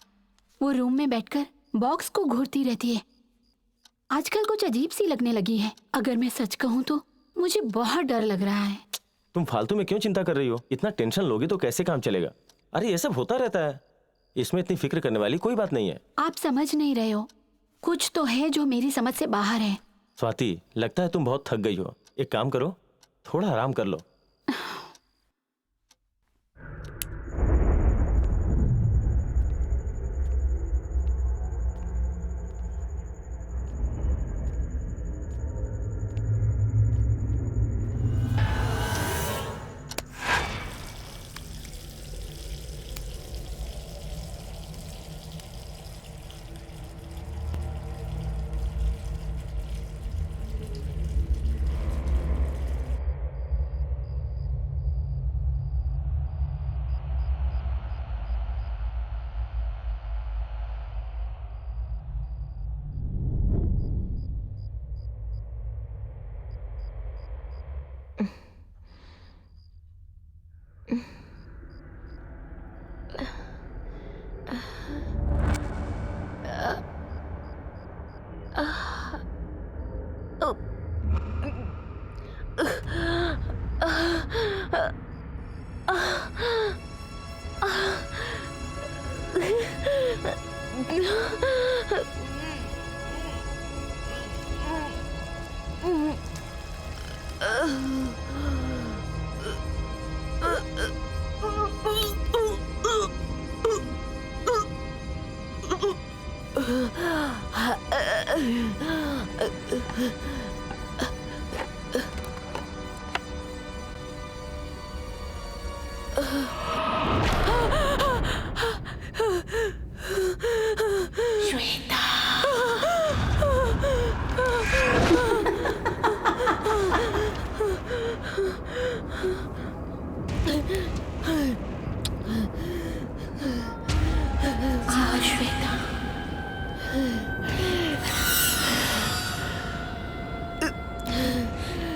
वो रूम में बैठकर बॉक्स को घूरती रहती है। आजकल कुछ अजीब सी लगने लगी है। अगर मैं सच कहूँ तो मुझे बहुत डर लग रहा है। तुम फालतू में क्यों चिंता कर रही हो? इतना टेंशन लोगी तो कैसे काम चलेगा? अरे ये सब होता रहता है, इसमें इतनी फिक्र करने वाली कोई बात नहीं है। आप समझ नहीं रहे हो, कुछ तो है जो मेरी समझ से बाहर है। स्वाति, लगता है तुम बहुत थक गई हो। एक काम करो, थोड़ा आराम कर लो।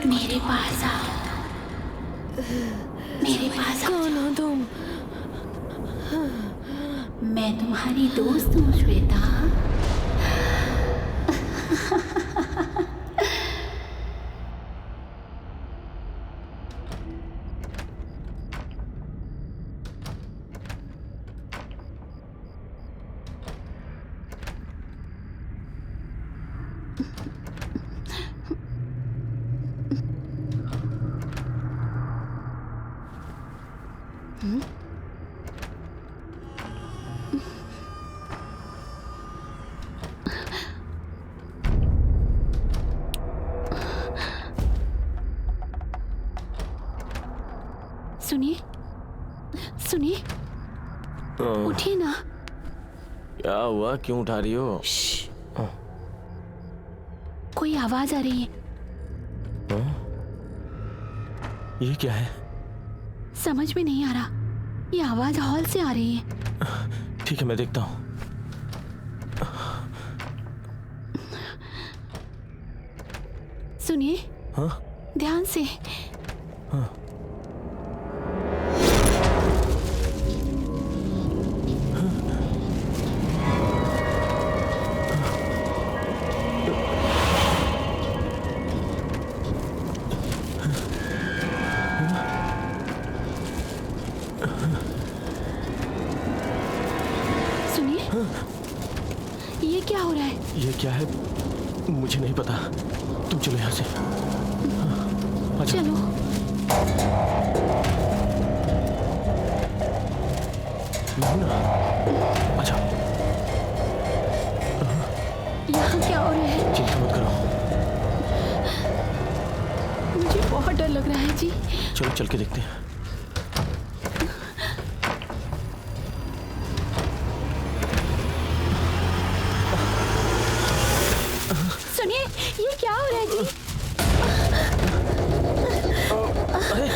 मेरे पास आओ, मेरे पास आओ। कौन हो तुम? मैं तुम्हारी दोस्त हूँ श्वेता। सुनिए सुनिए, उठिए ना। क्या हुआ, क्यों उठा रही हो? कोई आवाज आ रही है। ये क्या है? समझ में नहीं आ रहा, ये आवाज हॉल से आ रही है। ठीक है, मैं देखता हूँ। सुनिए। हाँ? ध्यान से। हाँ। ये क्या हो रहा है? ये क्या है मुझे नहीं पता, तुम चलो यहाँ से। चलो। अच्छा, यहाँ क्या हो रहा है? चिंता मत करो, मुझे बहुत डर लग रहा है जी। चलो चल के देखते हैं। सुनिए, ये क्या हो रहा है जी? अरे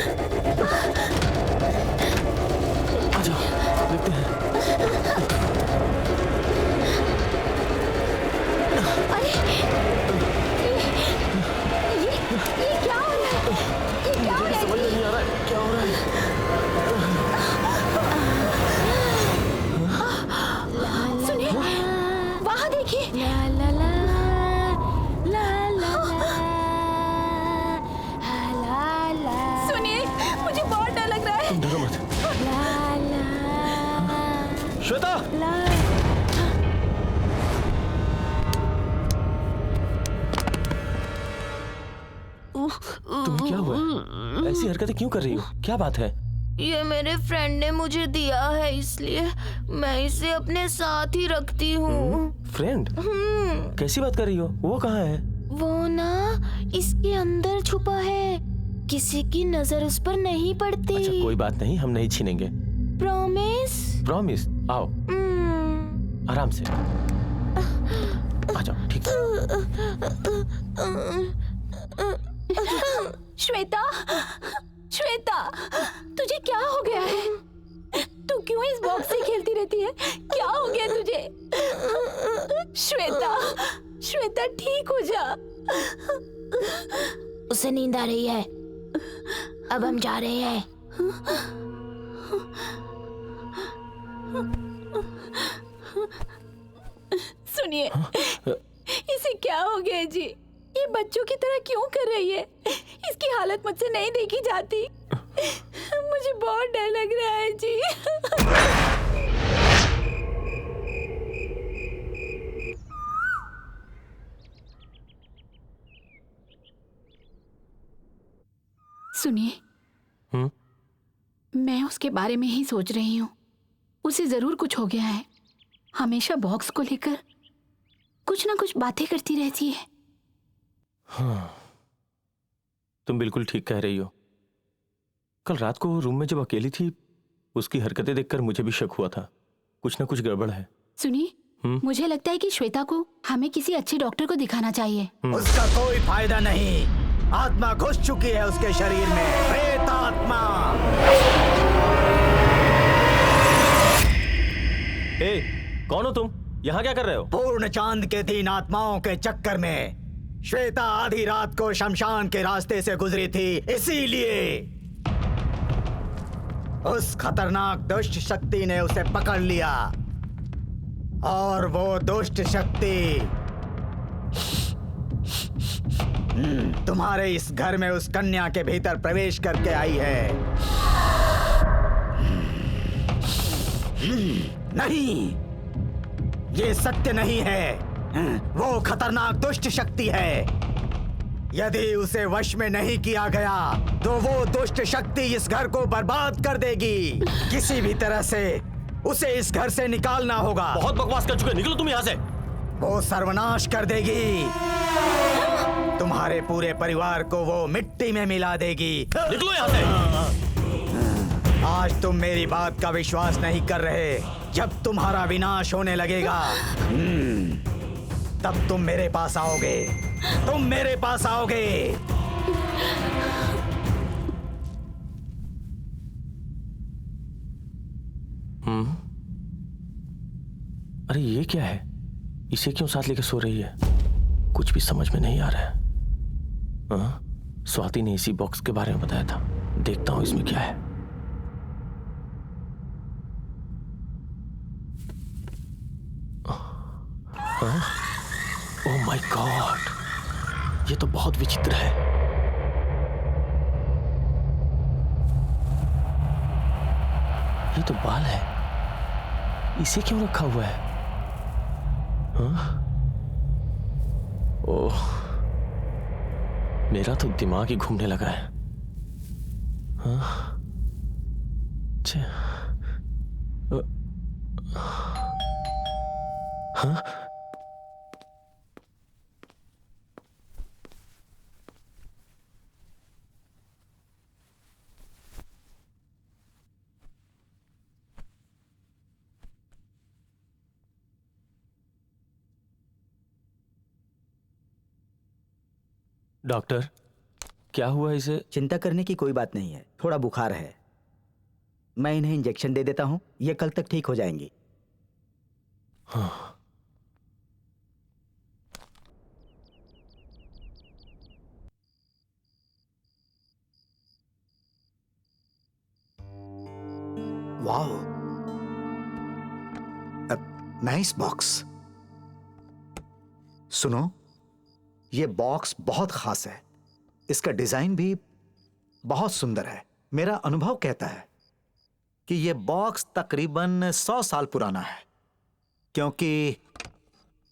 आ जाओ, देखते हैं। अरे ये क्या हो रहा है? ये क्या हो रहा है? समझ नहीं आ रहा है क्या हो रहा है। सुनिए, वहाँ देखिए। सुनिए, मुझे बहुत डर लग रहा है। तुम डरो मत। श्वेता, तुम्हें क्या हुआ? ऐसी हरकतें क्यों कर रही हो? क्या बात है? ये मेरे फ्रेंड ने मुझे दिया है, इसलिए मैं इसे अपने साथ ही रखती हूँ। फ्रेंड? कैसी बात कर रही हो? वो कहाँ है? वो ना इसके अंदर छुपा है, किसी की नजर उस पर नहीं पड़ती। अच्छा, कोई बात नहीं, हम नहीं छीनेंगे। प्रॉमिस? प्रॉमिस। आओ, आराम से आ जाओ। ठीक है। श्वेता, श्वेता, तुझे क्या हो गया है? तू क्यों इस बॉक्स से खेलती रहती है? क्या हो गया तुझे? श्वेता, श्वेता ठीक हो जा। उसे नींद आ रही है, अब हम जा रहे हैं। सुनिए, इसे क्या हो गया जी? ये बच्चों की तरह क्यों कर रही है? इसकी हालत मुझसे नहीं देखी जाती। मुझे बहुत डर लग रहा है जी। सुनिए, मैं उसके बारे में ही सोच रही हूँ। उसे जरूर कुछ हो गया है। हमेशा बॉक्स को लेकर कुछ ना कुछ बातें करती रहती है। हाँ, तुम बिल्कुल ठीक कह रही हो। कल रात को वो रूम में जब अकेली थी, उसकी हरकतें देखकर मुझे भी शक हुआ था, कुछ ना कुछ गड़बड़ है। सुनिए, मुझे लगता है कि श्वेता को हमें किसी अच्छे डॉक्टर को दिखाना चाहिए। उसका कोई फायदा नहीं। आत्मा घुस चुकी है उसके शरीर में, प्रेत आत्मा। ए, कौन हो तुम? यहाँ क्या कर रहे हो? पूर्ण चांद के 3 आत्माओं के चक्कर में श्वेता आधी रात को शमशान के रास्ते से गुजरी थी, इसीलिए उस खतरनाक दुष्ट शक्ति ने उसे पकड़ लिया। और वो दुष्ट शक्ति तुम्हारे इस घर में उस कन्या के भीतर प्रवेश करके आई है। नहीं, ये सत्य नहीं है। वो खतरनाक दुष्ट शक्ति है। यदि उसे वश में नहीं किया गया तो वो दुष्ट शक्ति इस घर को बर्बाद कर देगी। किसी भी तरह से उसे इस घर से निकालना होगा। बहुत बकवास कर चुके, निकलो तुम यहाँ से। वो सर्वनाश कर देगी। तुम्हारे पूरे परिवार को वो मिट्टी में मिला देगी। निकलो यहाँ से। आज तुम मेरी बात का विश्वास नहीं कर रहे। जब तुम्हारा विनाश होने लगेगा, तब तुम मेरे पास आओगे। तुम मेरे पास आओगे। अरे ये क्या है? इसे क्यों साथ लेकर सो रही है? कुछ भी समझ में नहीं आ रहा है। स्वाति ने इसी बॉक्स के बारे में बताया था। देखता हूं इसमें क्या है। ओह माय गॉड, ये तो बहुत विचित्र है। ये तो बाल है, इसे क्यों रखा हुआ है? ओह, मेरा तो दिमाग ही घूमने लगा है। डॉक्टर, क्या हुआ इसे? चिंता करने की कोई बात नहीं है। थोड़ा बुखार है। मैं इन्हें इंजेक्शन दे देता हूँ, ये कल तक ठीक हो जाएंगी। हाँ। Wow, nice box. सुनो, ये बॉक्स बहुत खास है। इसका डिजाइन भी बहुत सुंदर है। मेरा अनुभव कहता है कि ये बॉक्स तकरीबन 100 साल पुराना है, क्योंकि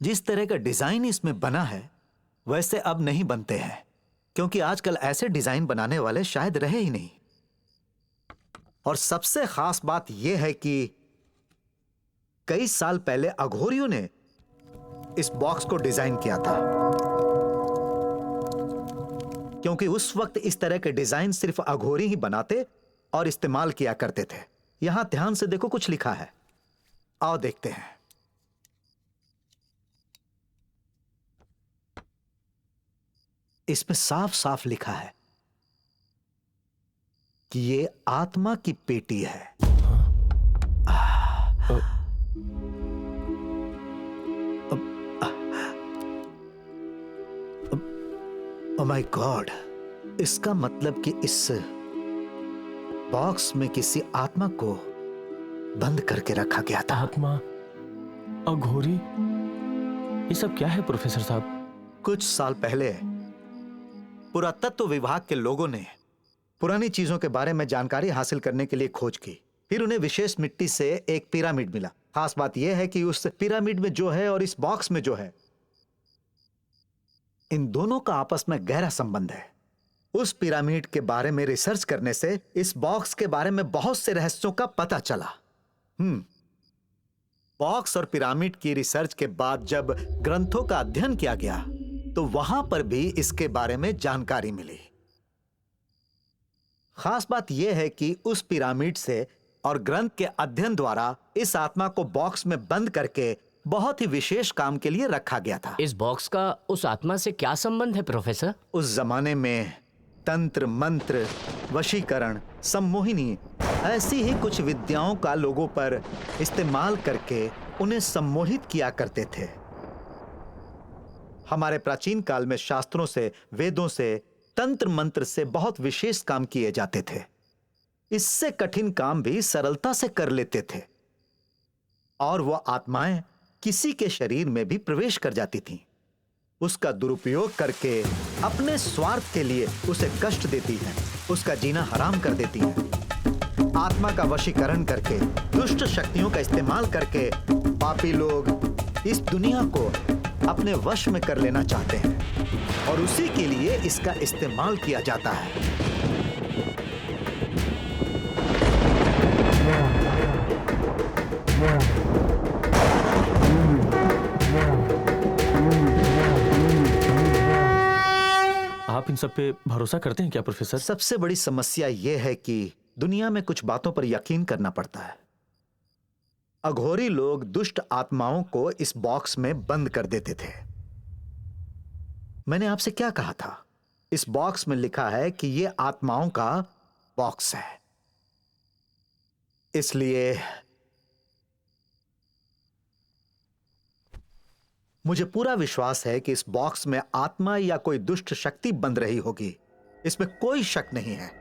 जिस तरह का डिजाइन इसमें बना है वैसे अब नहीं बनते हैं, क्योंकि आजकल ऐसे डिजाइन बनाने वाले शायद रहे ही नहीं। और सबसे खास बात यह है कि कई साल पहले अघोरियों ने इस बॉक्स को डिजाइन किया था, क्योंकि उस वक्त इस तरह के डिजाइन सिर्फ अघोरी ही बनाते और इस्तेमाल किया करते थे। यहां ध्यान से देखो, कुछ लिखा है। आओ देखते हैं। इसमें साफ साफ लिखा है कि ये आत्मा की पेटी है। ओह माय गॉड, इसका मतलब कि इस बॉक्स में किसी आत्मा को बंद करके रखा गया था। आत्मा, अघोरी, ये सब क्या है प्रोफेसर साहब? कुछ साल पहले पुरातत्व विभाग के लोगों ने पुरानी चीजों के बारे में जानकारी हासिल करने के लिए खोज की। फिर उन्हें विशेष मिट्टी से एक पिरामिड मिला। खास बात यह है कि उस पिरामिड में जो है और इस बॉक्स में जो है, इन दोनों का आपस में गहरा संबंध है। उस पिरामिड के बारे में रिसर्च करने से इस बॉक्स के बारे में बहुत से रहस्यों का पता चला। बॉक्स और पिरामिड की रिसर्च के बाद जब ग्रंथों का अध्ययन किया गया तो वहां पर भी इसके बारे में जानकारी मिली। खास बात यह है कि उस पिरामिड से और ग्रंथ के अध्ययन द्वारा इस आत्मा को बॉक्स में बंद करके बहुत ही विशेष काम के लिए रखा गया था। इस बॉक्स का उस आत्मा से क्या संबंध है प्रोफेसर? उस जमाने में तंत्र, मंत्र, वशीकरण, सम्मोहिनी ऐसी ही कुछ विद्याओं का लोगों पर इस्तेमाल करके उन्हें सम्मोहित किया करते थे। हमारे प्राचीन काल में शास्त्रों से, वेदों से, तंत्र मंत्र से बहुत विशेष काम किए जाते थे। इससे कठिन काम भी सरलता से कर लेते थे और वह आत्माएं किसी के शरीर में भी प्रवेश कर जाती थीं। उसका दुरुपयोग करके अपने स्वार्थ के लिए उसे कष्ट देती है, उसका जीना हराम कर देती है। आत्मा का वशीकरण करके, दुष्ट शक्तियों का इस्तेमाल करके पापी लोग इस दुनिया को अपने वश में कर लेना चाहते हैं और उसी के लिए इसका इस्तेमाल किया जाता है। आप इन सब पे भरोसा करते हैं क्या प्रोफेसर? सबसे बड़ी समस्या यह है कि दुनिया में कुछ बातों पर यकीन करना पड़ता है। अघोरी लोग दुष्ट आत्माओं को इस बॉक्स में बंद कर देते थे। मैंने आपसे क्या कहा था? इस बॉक्स में लिखा है कि यह आत्माओं का बॉक्स है। इसलिए मुझे पूरा विश्वास है कि इस बॉक्स में आत्मा या कोई दुष्ट शक्ति बंद रही होगी, इसमें कोई शक नहीं है।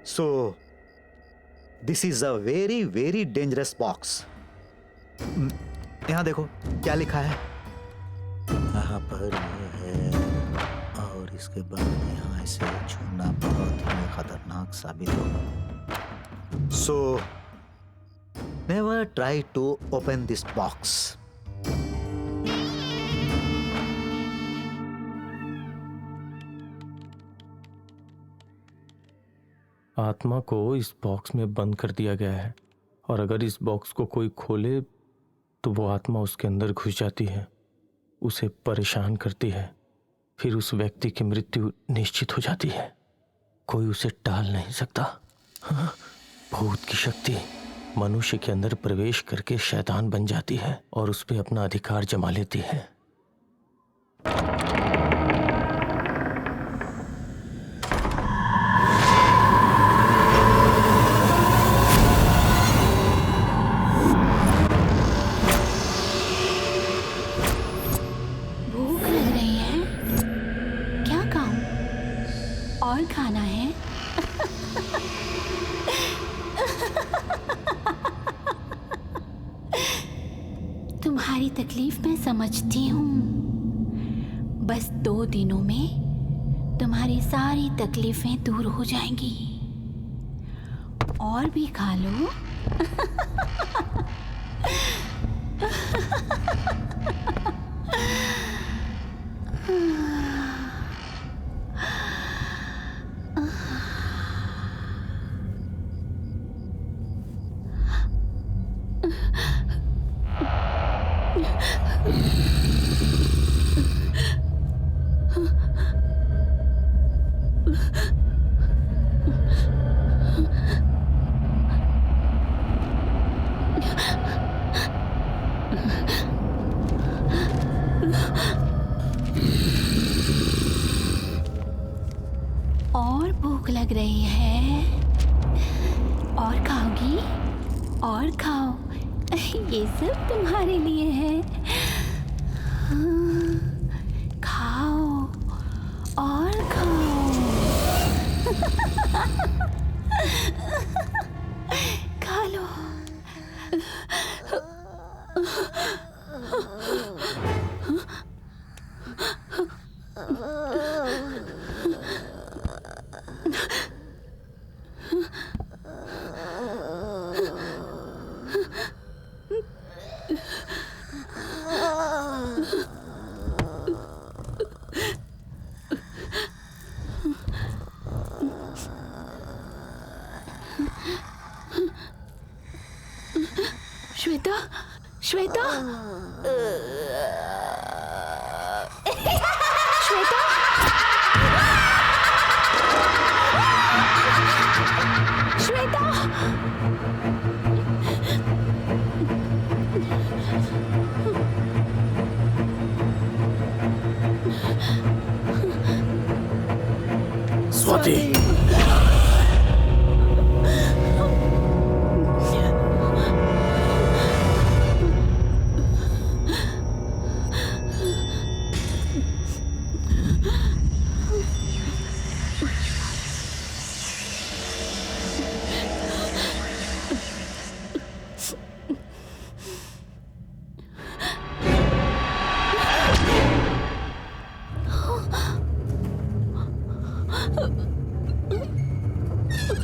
So this is a very very dangerous box. यहां देखो क्या लिखा है। यहां पर यह है और इसके बाद यहां इसे छूना बहुत ही खतरनाक साबित होगा। So never try to open this box. आत्मा को इस बॉक्स में बंद कर दिया गया है और अगर इस बॉक्स को कोई खोले तो वो आत्मा उसके अंदर घुस जाती है, उसे परेशान करती है, फिर उस व्यक्ति की मृत्यु निश्चित हो जाती है। कोई उसे टाल नहीं सकता। हाँ, भूत की शक्ति मनुष्य के अंदर प्रवेश करके शैतान बन जाती है और उस पर अपना अधिकार जमा लेती है। भूख लग रही है, क्या खाऊं? और खाना है? तुम्हारी तकलीफ मैं समझती हूँ। बस 2 दिनों में तुम्हारी सारी तकलीफें दूर हो जाएंगी। और भी खा लो। और भूख लग रही है? और खाओगी? और खाओ, ये सब तुम्हारे लिए है। खाओ और खाओ। खा लो। श्वेता, श्वेता, श्वेता, श्वेता, स्वाति,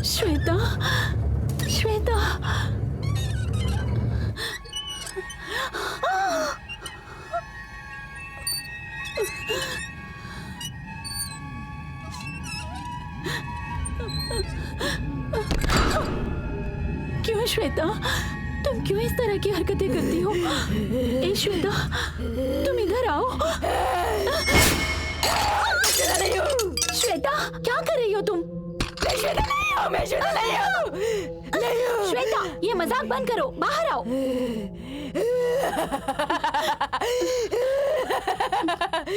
श्वेता, श्वेता, क्यों श्वेता, तुम क्यों इस तरह की हरकतें करती हो? ए श्वेता, तुम इधर आओ। श्वेता, क्या कर रही हो तुम? मैं श्वेता नहीं हूँ। श्वेता, ये मजाक बंद करो, बाहर आओ।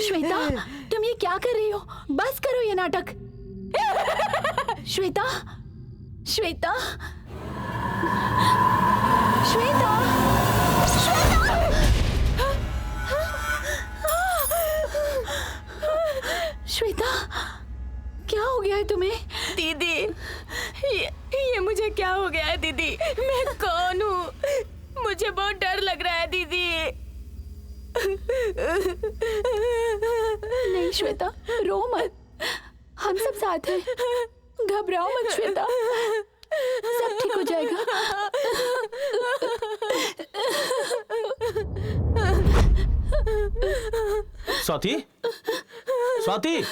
श्वेता, तुम ये क्या कर रही हो? बस करो ये नाटक। श्वेता, श्वेता, श्वेता, श्वेता, क्या हो गया है तुम्हें? दीदी, ये मुझे क्या हो गया है दीदी? मैं कौन हूँ? मुझे बहुत डर लग रहा है दीदी। नहीं श्वेता, रो मत, हम सब साथ हैं। घबराओ मत श्वेता, सब ठीक हो जाएगा। स्वाति, स्वाति,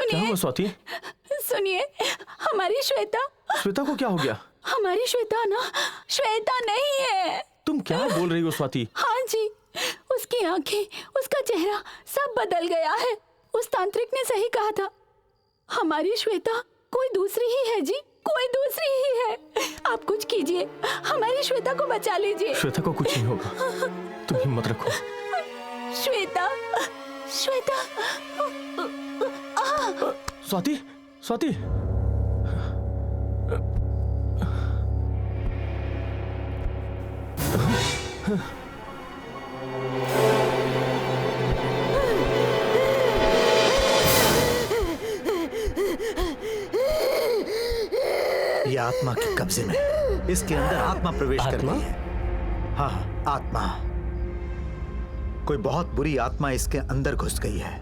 क्या हुआ स्वाति? सुनिए, हमारी श्वेता। श्वेता को क्या हो गया? हमारी श्वेता ना, श्वेता नहीं है। तुम क्या बोल रही हो स्वाति? हाँ जी, उसकी आंखें, उसका चेहरा सब बदल गया है। उस तांत्रिक ने सही कहा था, हमारी श्वेता कोई दूसरी ही है जी, कोई दूसरी ही है। आप कुछ कीजिए, हमारी श्वेता को बचा लीजिए। श्वेता को कुछ नहीं होगा, तुम हिम्मत रखो। श्वेता, श्वेता। स्वाति, स्वाति, ये आत्मा के कब्जे में, इसके अंदर आत्मा प्रवेश कर गई है। हाँ, आत्मा, कोई बहुत बुरी आत्मा इसके अंदर घुस गई है।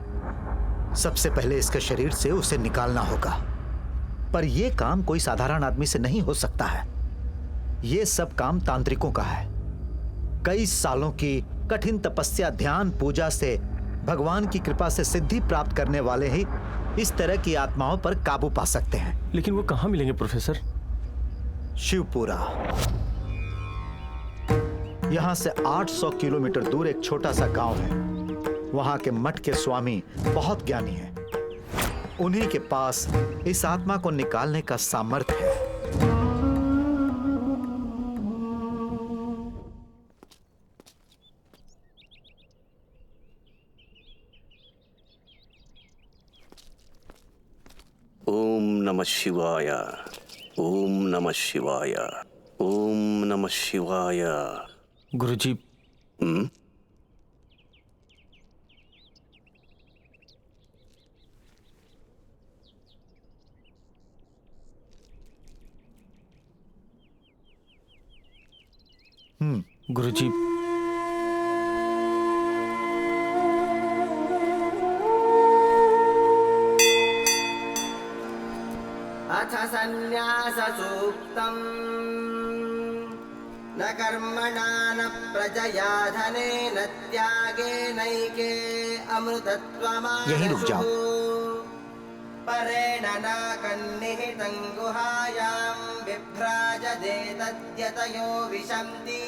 सबसे पहले इसके शरीर से उसे निकालना होगा, पर यह काम कोई साधारण आदमी से नहीं हो सकता है। यह सब काम तांत्रिकों का है। कई सालों की कठिन तपस्या, ध्यान, पूजा से भगवान की कृपा से सिद्धि प्राप्त करने वाले ही इस तरह की आत्माओं पर काबू पा सकते हैं। लेकिन वो कहाँ मिलेंगे प्रोफेसर? शिवपुरा, यहां से 800 किलोमीटर दूर एक छोटा सा गांव है। वहां के मठ के स्वामी बहुत ज्ञानी हैं। उन्हीं के पास इस आत्मा को निकालने का सामर्थ्य है। ओम नमः शिवाय, ओम नमः शिवाय, ओम नमः शिवाय। गुरुजी, गुरुजी, अथ संन्यास सूक्तम् न कर्मणा न प्रजया धनेन त्यागेनैके अमृतत्वमानसुः। यहीं रुक जाओ। परेण नाकन्निहितं गुहायां विभ्राजते तद्यतयो विशन्ति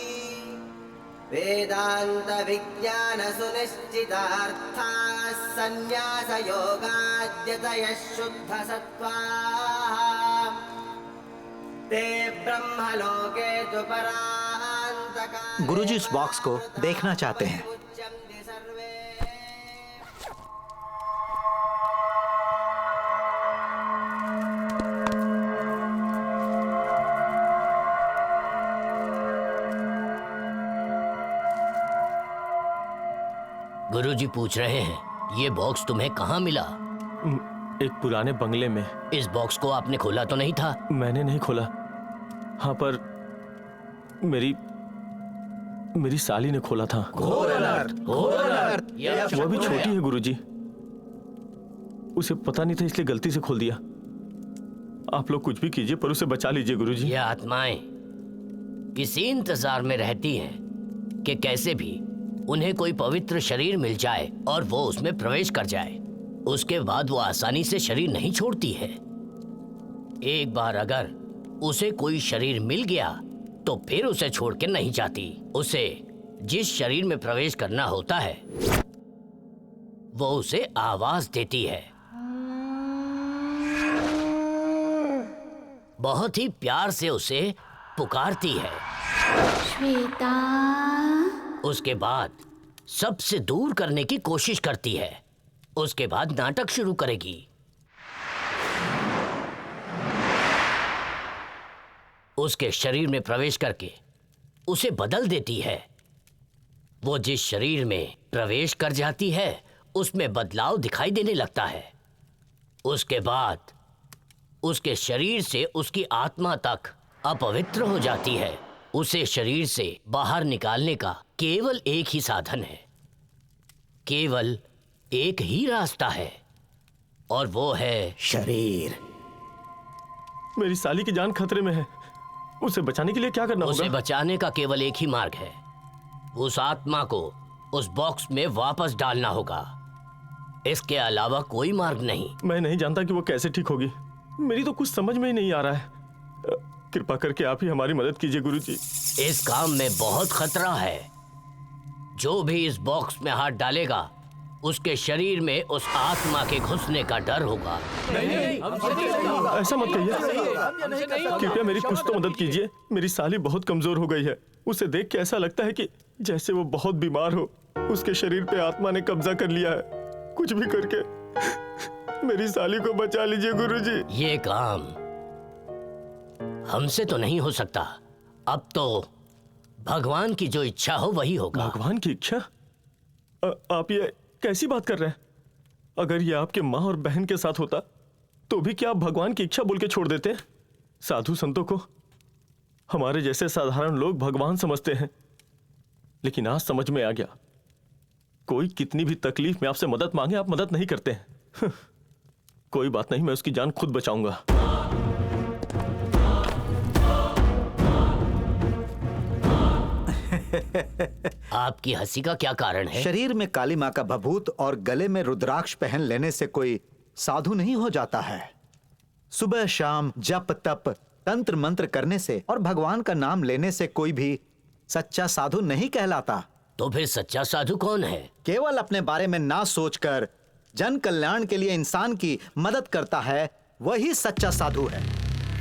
वेदान्तविज्ञानसुनिश्चितार्थाः सन्न्यासयोगाद्यतयः शुद्धसत्त्वाः ते ब्रह्मलोके तु परान्तकाले गुरुजी इस बॉक्स को देखना चाहते हैं। गुरुजी पूछ रहे हैं ये बॉक्स तुम्हें कहाँ मिला? एक पुराने बंगले में। इस बॉक्स को आपने खोला तो नहीं था? मैंने नहीं खोला। हाँ, पर मेरी साली ने खोला था। घोर अनर्थ, घोर अनर्थ। वो भी छोटी है गुरुजी, उसे पता नहीं था इसलिए गलती से खोल दिया। आप लोग कुछ भी कीजिए पर उसे बचा लीजिए गुरुजी। ये आत्माएं किसी इंतजार में रहती हैं कि कैसे भी उन्हें कोई पवित्र शरीर मिल जाए और वो उसमें प्रवेश कर जाए। उसके बाद वो आसानी से शरीर नहीं छोड़ती है। एक बार अगर उसे कोई शरीर मिल गया तो फिर उसे छोड़ के नहीं जाती। उसे जिस शरीर में प्रवेश करना होता है वो उसे आवाज देती है, बहुत ही प्यार से उसे पुकारती है। श्वेता। उसके बाद सबसे दूर करने की कोशिश करती है। उसके बाद नाटक शुरू करेगी। उसके शरीर में प्रवेश करके उसे बदल देती है। वो जिस शरीर में प्रवेश कर जाती है उसमें बदलाव दिखाई देने लगता है। उसके बाद उसके शरीर से उसकी आत्मा तक अपवित्र हो जाती है। उसे शरीर से बाहर निकालने का केवल एक ही साधन है, केवल एक ही रास्ता है, और वो है शरीर। मेरी साली की जान खतरे में है, उसे बचाने के लिए क्या करना होगा? उसे बचाने का केवल एक ही मार्ग है, उस आत्मा को उस बॉक्स में वापस डालना होगा। इसके अलावा कोई मार्ग नहीं। मैं नहीं जानता कि वो कैसे ठीक होगी। मेरी तो कुछ समझ में ही नहीं आ रहा है। कृपा करके आप ही हमारी मदद कीजिए गुरुजी। इस काम में बहुत खतरा है। जो भी इस बॉक्स में हाथ डालेगा उसके शरीर में उस आत्मा के घुसने का डर होगा। ऐसा मत कहिए, कृपया मेरी कुछ तो मदद कीजिए। मेरी साली बहुत कमजोर हो गई है। उसे देख के ऐसा लगता है कि जैसे वो बहुत बीमार हो। उसके शरीर पे आत्मा ने कब्जा कर लिया है। कुछ भी करके मेरी साली को बचा लीजिए गुरुजी। ये काम हमसे तो नहीं हो सकता। अब तो भगवान की जो इच्छा हो वही होगा। भगवान की इच्छा? आप ये कैसी बात कर रहे हैं? अगर ये आपके माँ और बहन के साथ होता तो भी क्या आप भगवान की इच्छा बोल के छोड़ देते? साधु संतों को हमारे जैसे साधारण लोग भगवान समझते हैं, लेकिन आज समझ में आ गया, कोई कितनी भी तकलीफ में आपसे मदद मांगे आप मदद नहीं करते हैं। कोई बात नहीं, मैं उसकी जान खुद बचाऊंगा। आपकी हंसी का क्या कारण है? शरीर में काली माँ का भभूत और गले में रुद्राक्ष पहन लेने से कोई साधु नहीं हो जाता है। सुबह शाम जप तप तंत्र मंत्र करने से और भगवान का नाम लेने से कोई भी सच्चा साधु नहीं कहलाता। तो फिर सच्चा साधु कौन है? केवल अपने बारे में ना सोचकर जन कल्याण के लिए इंसान की मदद करता है, वही सच्चा साधु है।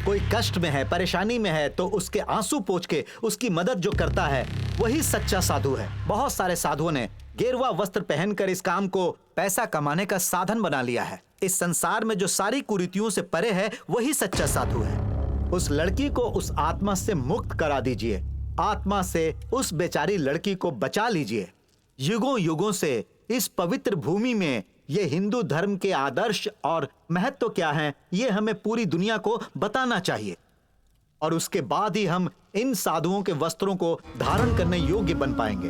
कोई कष्ट में है, परेशानी में है तो उसके आंसू पोंछ के उसकी मदद जो करता है वही सच्चा साधु है। बहुत सारे साधुओं ने गेरुआ वस्त्र पहनकर इस काम को पैसा कमाने का साधन बना लिया है। इस संसार में जो सारी कुरीतियों से परे है वही सच्चा साधु है। उस लड़की को उस आत्मा से मुक्त करा दीजिए। आत्मा से उस बेचारी लड़की को बचा लीजिए। युगों युगों से इस पवित्र भूमि में ये हिंदू धर्म के आदर्श और महत्व क्या हैं, ये हमें पूरी दुनिया को बताना चाहिए। और उसके बाद ही हम इन साधुओं के वस्त्रों को धारण करने योग्य बन पाएंगे।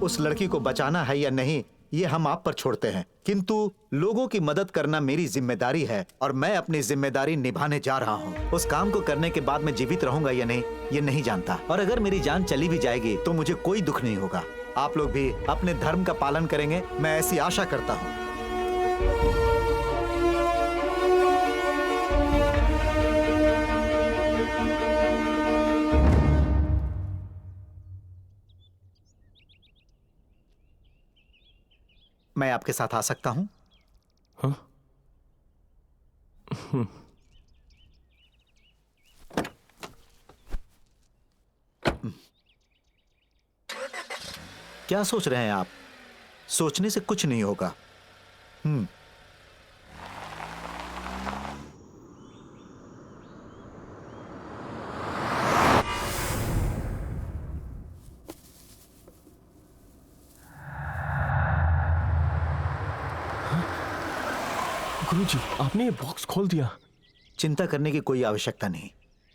उस लड़की को बचाना है या नहीं, ये हम आप पर छोड़ते हैं, किंतु लोगों की मदद करना मेरी जिम्मेदारी है और मैं अपनी जिम्मेदारी निभाने जा रहा हूँ। उस काम को करने के बाद मैं जीवित रहूंगा या नहीं, ये नहीं जानता। और अगर मेरी जान चली भी जाएगी तो मुझे कोई दुख नहीं होगा। आप लोग भी अपने धर्म का पालन करेंगे, मैं ऐसी आशा करता हूँ। मैं आपके साथ आ सकता हूं? हाँ? क्या सोच रहे हैं आप? सोचने से कुछ नहीं होगा। गुरुजी, आपने ये बॉक्स खोल दिया। चिंता करने की कोई आवश्यकता नहीं,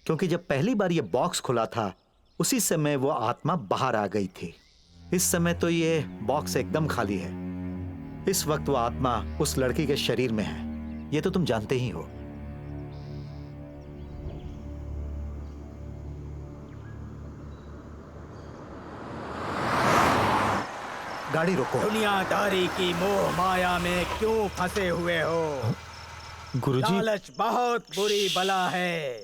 क्योंकि जब पहली बार ये बॉक्स खुला था उसी समय वो आत्मा बाहर आ गई थी। इस समय तो ये बॉक्स एकदम खाली है। इस वक्त वो आत्मा उस लड़की के शरीर में है, ये तो तुम जानते ही हो। गाड़ी रोको। दुनियादारी की मोह माया में क्यों फंसे हुए हो? गुरुजी, लालच बहुत बुरी बला है।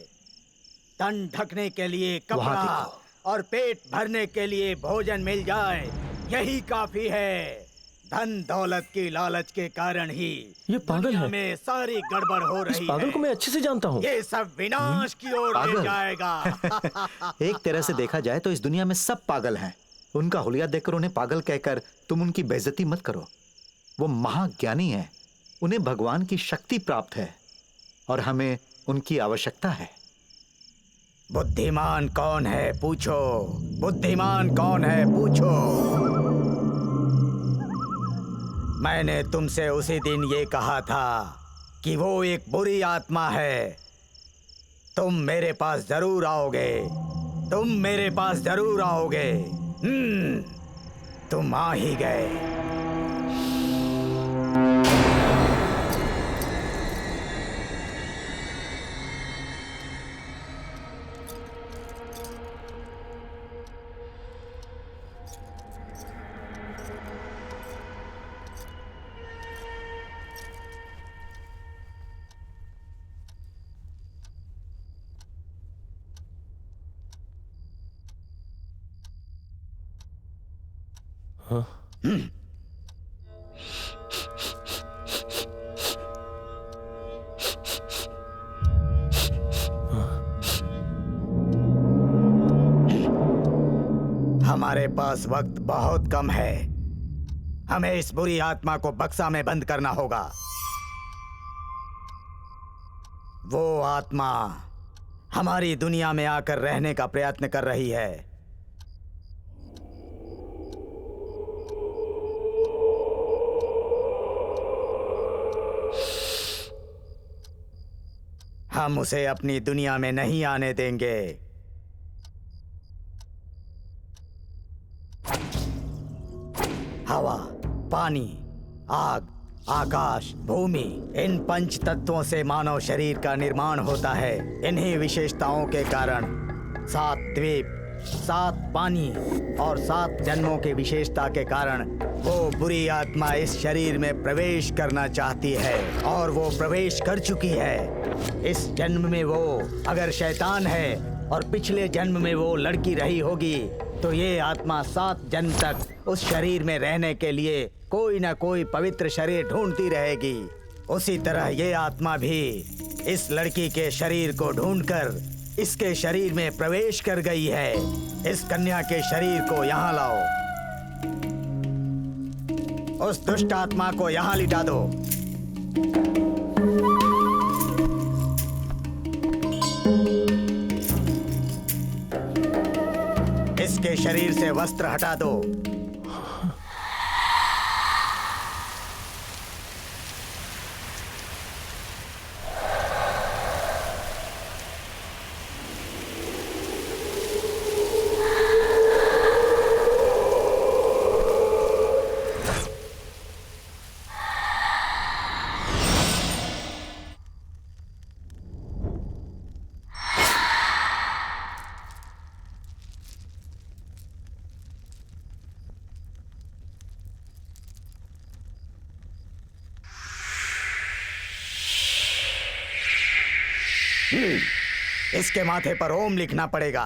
तन ढकने के लिए कपड़ा और पेट भरने के लिए भोजन मिल जाए, यही काफी है। धन दौलत की लालच के कारण ही ये पागल है। में सारी गड़बड़ हो रही है। इस पागल को मैं अच्छे से जानता हूँ। ये सब विनाश की ओर ले जाएगा। एक तरह से देखा जाए तो इस दुनिया में सब पागल हैं। उनका हुलिया देखकर उन्हें पागल कहकर तुम उनकी बेइज्जती मत करो। वो महाज्ञानी है, उन्हें भगवान की शक्ति प्राप्त है और हमें उनकी आवश्यकता है। बुद्धिमान कौन है पूछो, बुद्धिमान कौन है पूछो। मैंने तुमसे उसी दिन ये कहा था कि वो एक बुरी आत्मा है। तुम मेरे पास जरूर आओगे, तुम मेरे पास जरूर आओगे। तुम आ ही गए। हाँ? हमारे पास वक्त बहुत कम है। हमें इस बुरी आत्मा को बक्सा में बंद करना होगा। वो आत्मा हमारी दुनिया में आकर रहने का प्रयत्न कर रही है। हम उसे अपनी दुनिया में नहीं आने देंगे। हवा, पानी, आग, आकाश, भूमि, इन पंच तत्वों से मानव शरीर का निर्माण होता है। इन्हीं विशेषताओं के कारण 7 द्वीप, 7 पानी और 7 जन्मों की विशेषता के कारण वो बुरी आत्मा इस शरीर में प्रवेश करना चाहती है और वो प्रवेश कर चुकी है। इस जन्म में वो अगर शैतान है और पिछले जन्म में वो लड़की रही होगी तो ये आत्मा 7 जन्म तक उस शरीर में रहने के लिए कोई ना कोई पवित्र शरीर ढूंढती रहेगी। उसी तरह ये आत्मा भी इस लड़की के शरीर को ढूंढकर इसके शरीर में प्रवेश कर गई है। इस कन्या के शरीर को यहाँ लाओ। उस दुष्ट आत्मा को यहाँ लिटा दो। इसके शरीर से वस्त्र हटा दो। इसके माथे पर ओम लिखना पड़ेगा।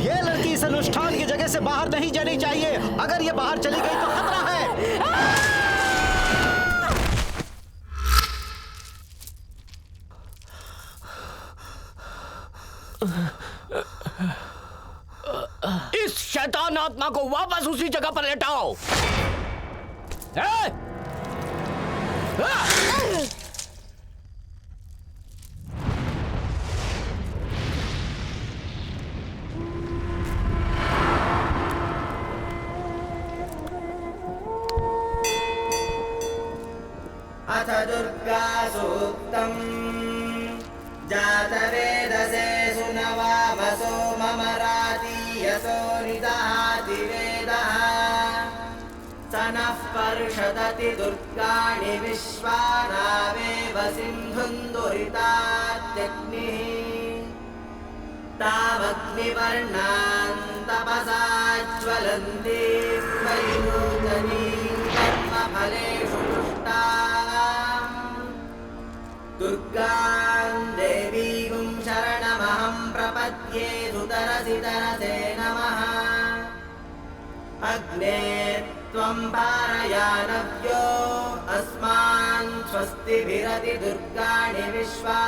ये लड़की इस अनुष्ठान की जगह से बाहर नहीं जानी चाहिए। अगर ये बाहर चली गई तो खतरा है। इस शैतान आत्मा को वापस उसी जगह पर लेटाओ। अथ दुर्गा सूक्तम् जातवेदसे सुनवामसो ममराति यशो निदहाति वेदः स नः पर्षदति दुर्गाणि विश्वानावेव सिन्धुं दुरितात्यग्निः तामग्निवर्णान् तपसा ज्वलन्तीं वैनूतनीं कर्मफलेषु दुर्गां देवीं शरणमहं प्रपद्ये सुतरसि तरसे नमः अग्ने त्वं पारयानव्यो अस्मान् स्वस्तिभिरति दुर्गाणि विश्वा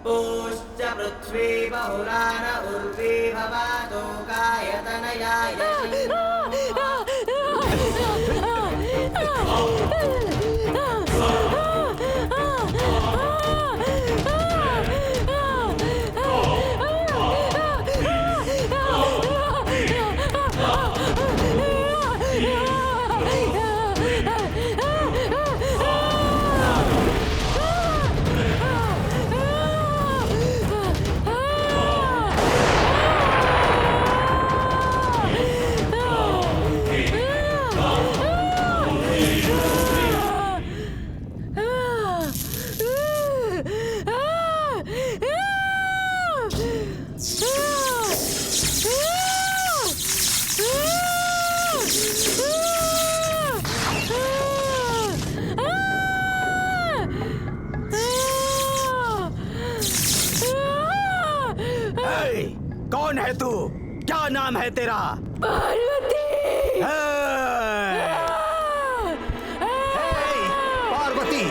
पूश्च पृथ्वी बहुलान उर्वी भवातो कायतनयाय कौन है तू? क्या नाम है तेरा? पार्वती। पार्वती,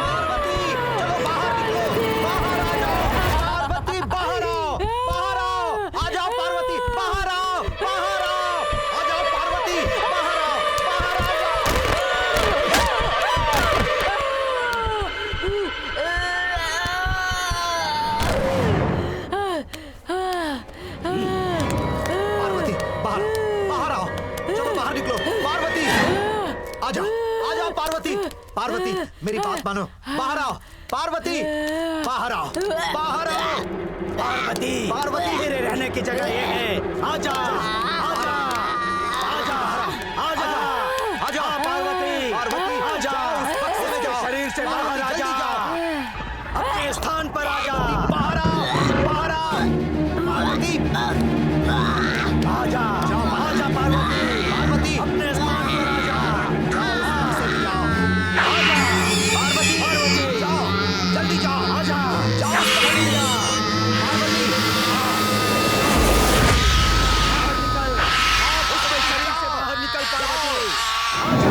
पार्वती, चलो बाहर निकलो, बाहर आ जाओ। पार्वती बाहर आओ, बाहर आओ, आ जाओ पार्वती, बाहर आओ, बाहर आओ, आ जाओ पार्वती, बाहर आओ, बाहर आ जाओ। पार्वती बाहर, बाहर आओ, चलो बाहर निकलो। पार्वती आ जाओ, आ जाओ पार्वती, पार्वती मेरी बात मानो, बाहर आओ। पार्वती बाहर आओ, बाहर आओ। पार्वती, पार्वती मेरे रहने की जगह ये है। आजा, आजा, आजा, आजा, आजा पार्वती, पार्वती आजा, शरीर से बाहर आजा, अपने स्थान पर आजा, बाहर आओ, बाहर आओ। पार्वती आजा, आजा पार्वती, पार्वती अपने स्थान पर आजा, जाओ, पार्वती, पार्वती जाओ, जल्दी जाओ, आजा, जाओ, जल्दी जाओ, पार्वती बाहर निकल, उसके शरीर से बाहर निकल पार्वती, आजा।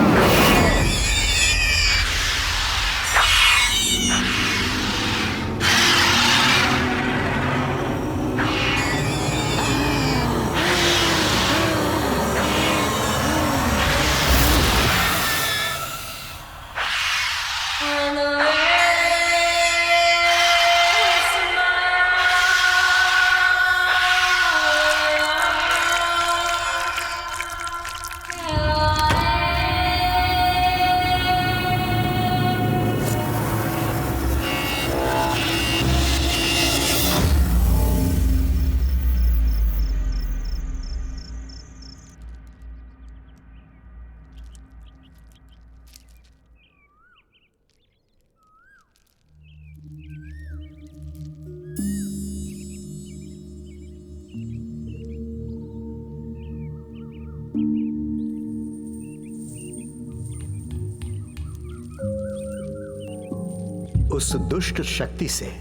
उस दुष्ट शक्ति से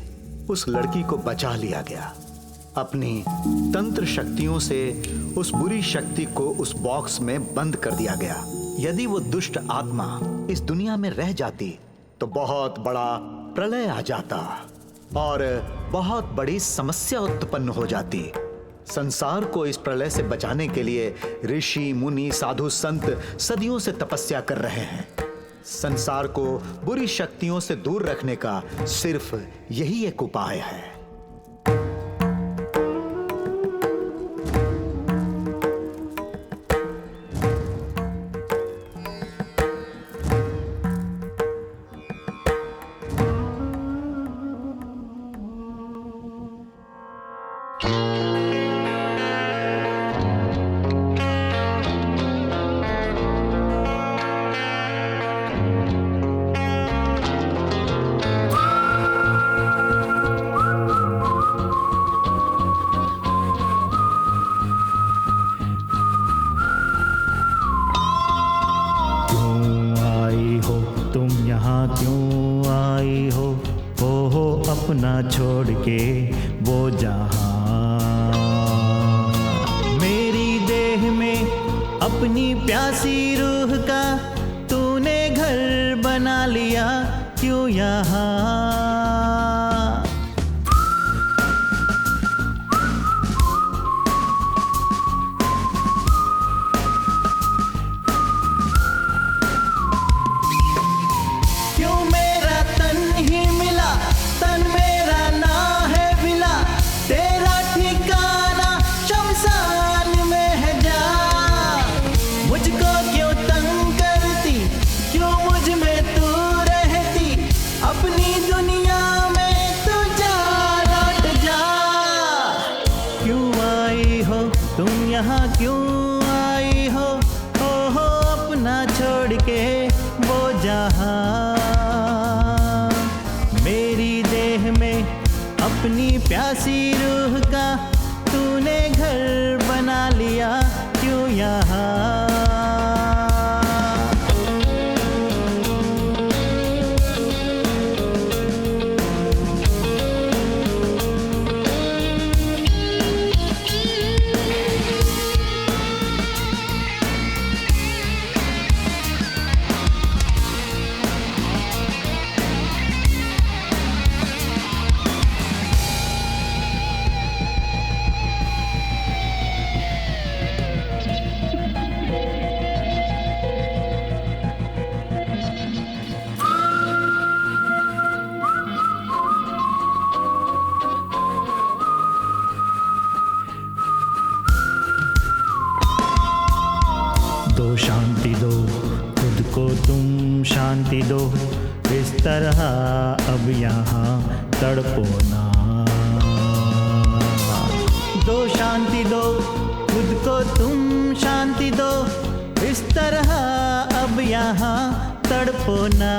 उस लड़की को बचा लिया गया। अपनी तंत्र शक्तियों से उस बुरी शक्ति को उस बॉक्स में बंद कर दिया गया। यदि वो दुष्ट आत्मा इस दुनिया में रह जाती तो बहुत बड़ा प्रलय आ जाता और बहुत बड़ी समस्या उत्पन्न हो जाती। संसार को इस प्रलय से बचाने के लिए ऋषि मुनि साधु संत सदियों से तपस्या कर रहे हैं। संसार को बुरी शक्तियों से दूर रखने का सिर्फ यही एक उपाय है। अपना छोड़ के वो जहां, मेरी देह में अपनी प्यासी रूह का तूने घर बना लिया क्यों यहाँ। यहाँ क्यों आई हो अपना छोड़ के वो जहां, मेरी देह में अपनी प्यासी रूह का तूने घर बना लिया क्यों यहाँ। दो शांति दो खुद को तुम शांति दो, इस तरह अब यहाँ तड़पो ना। दो शांति दो खुद को तुम शांति दो, इस तरह अब यहाँ तड़पो ना।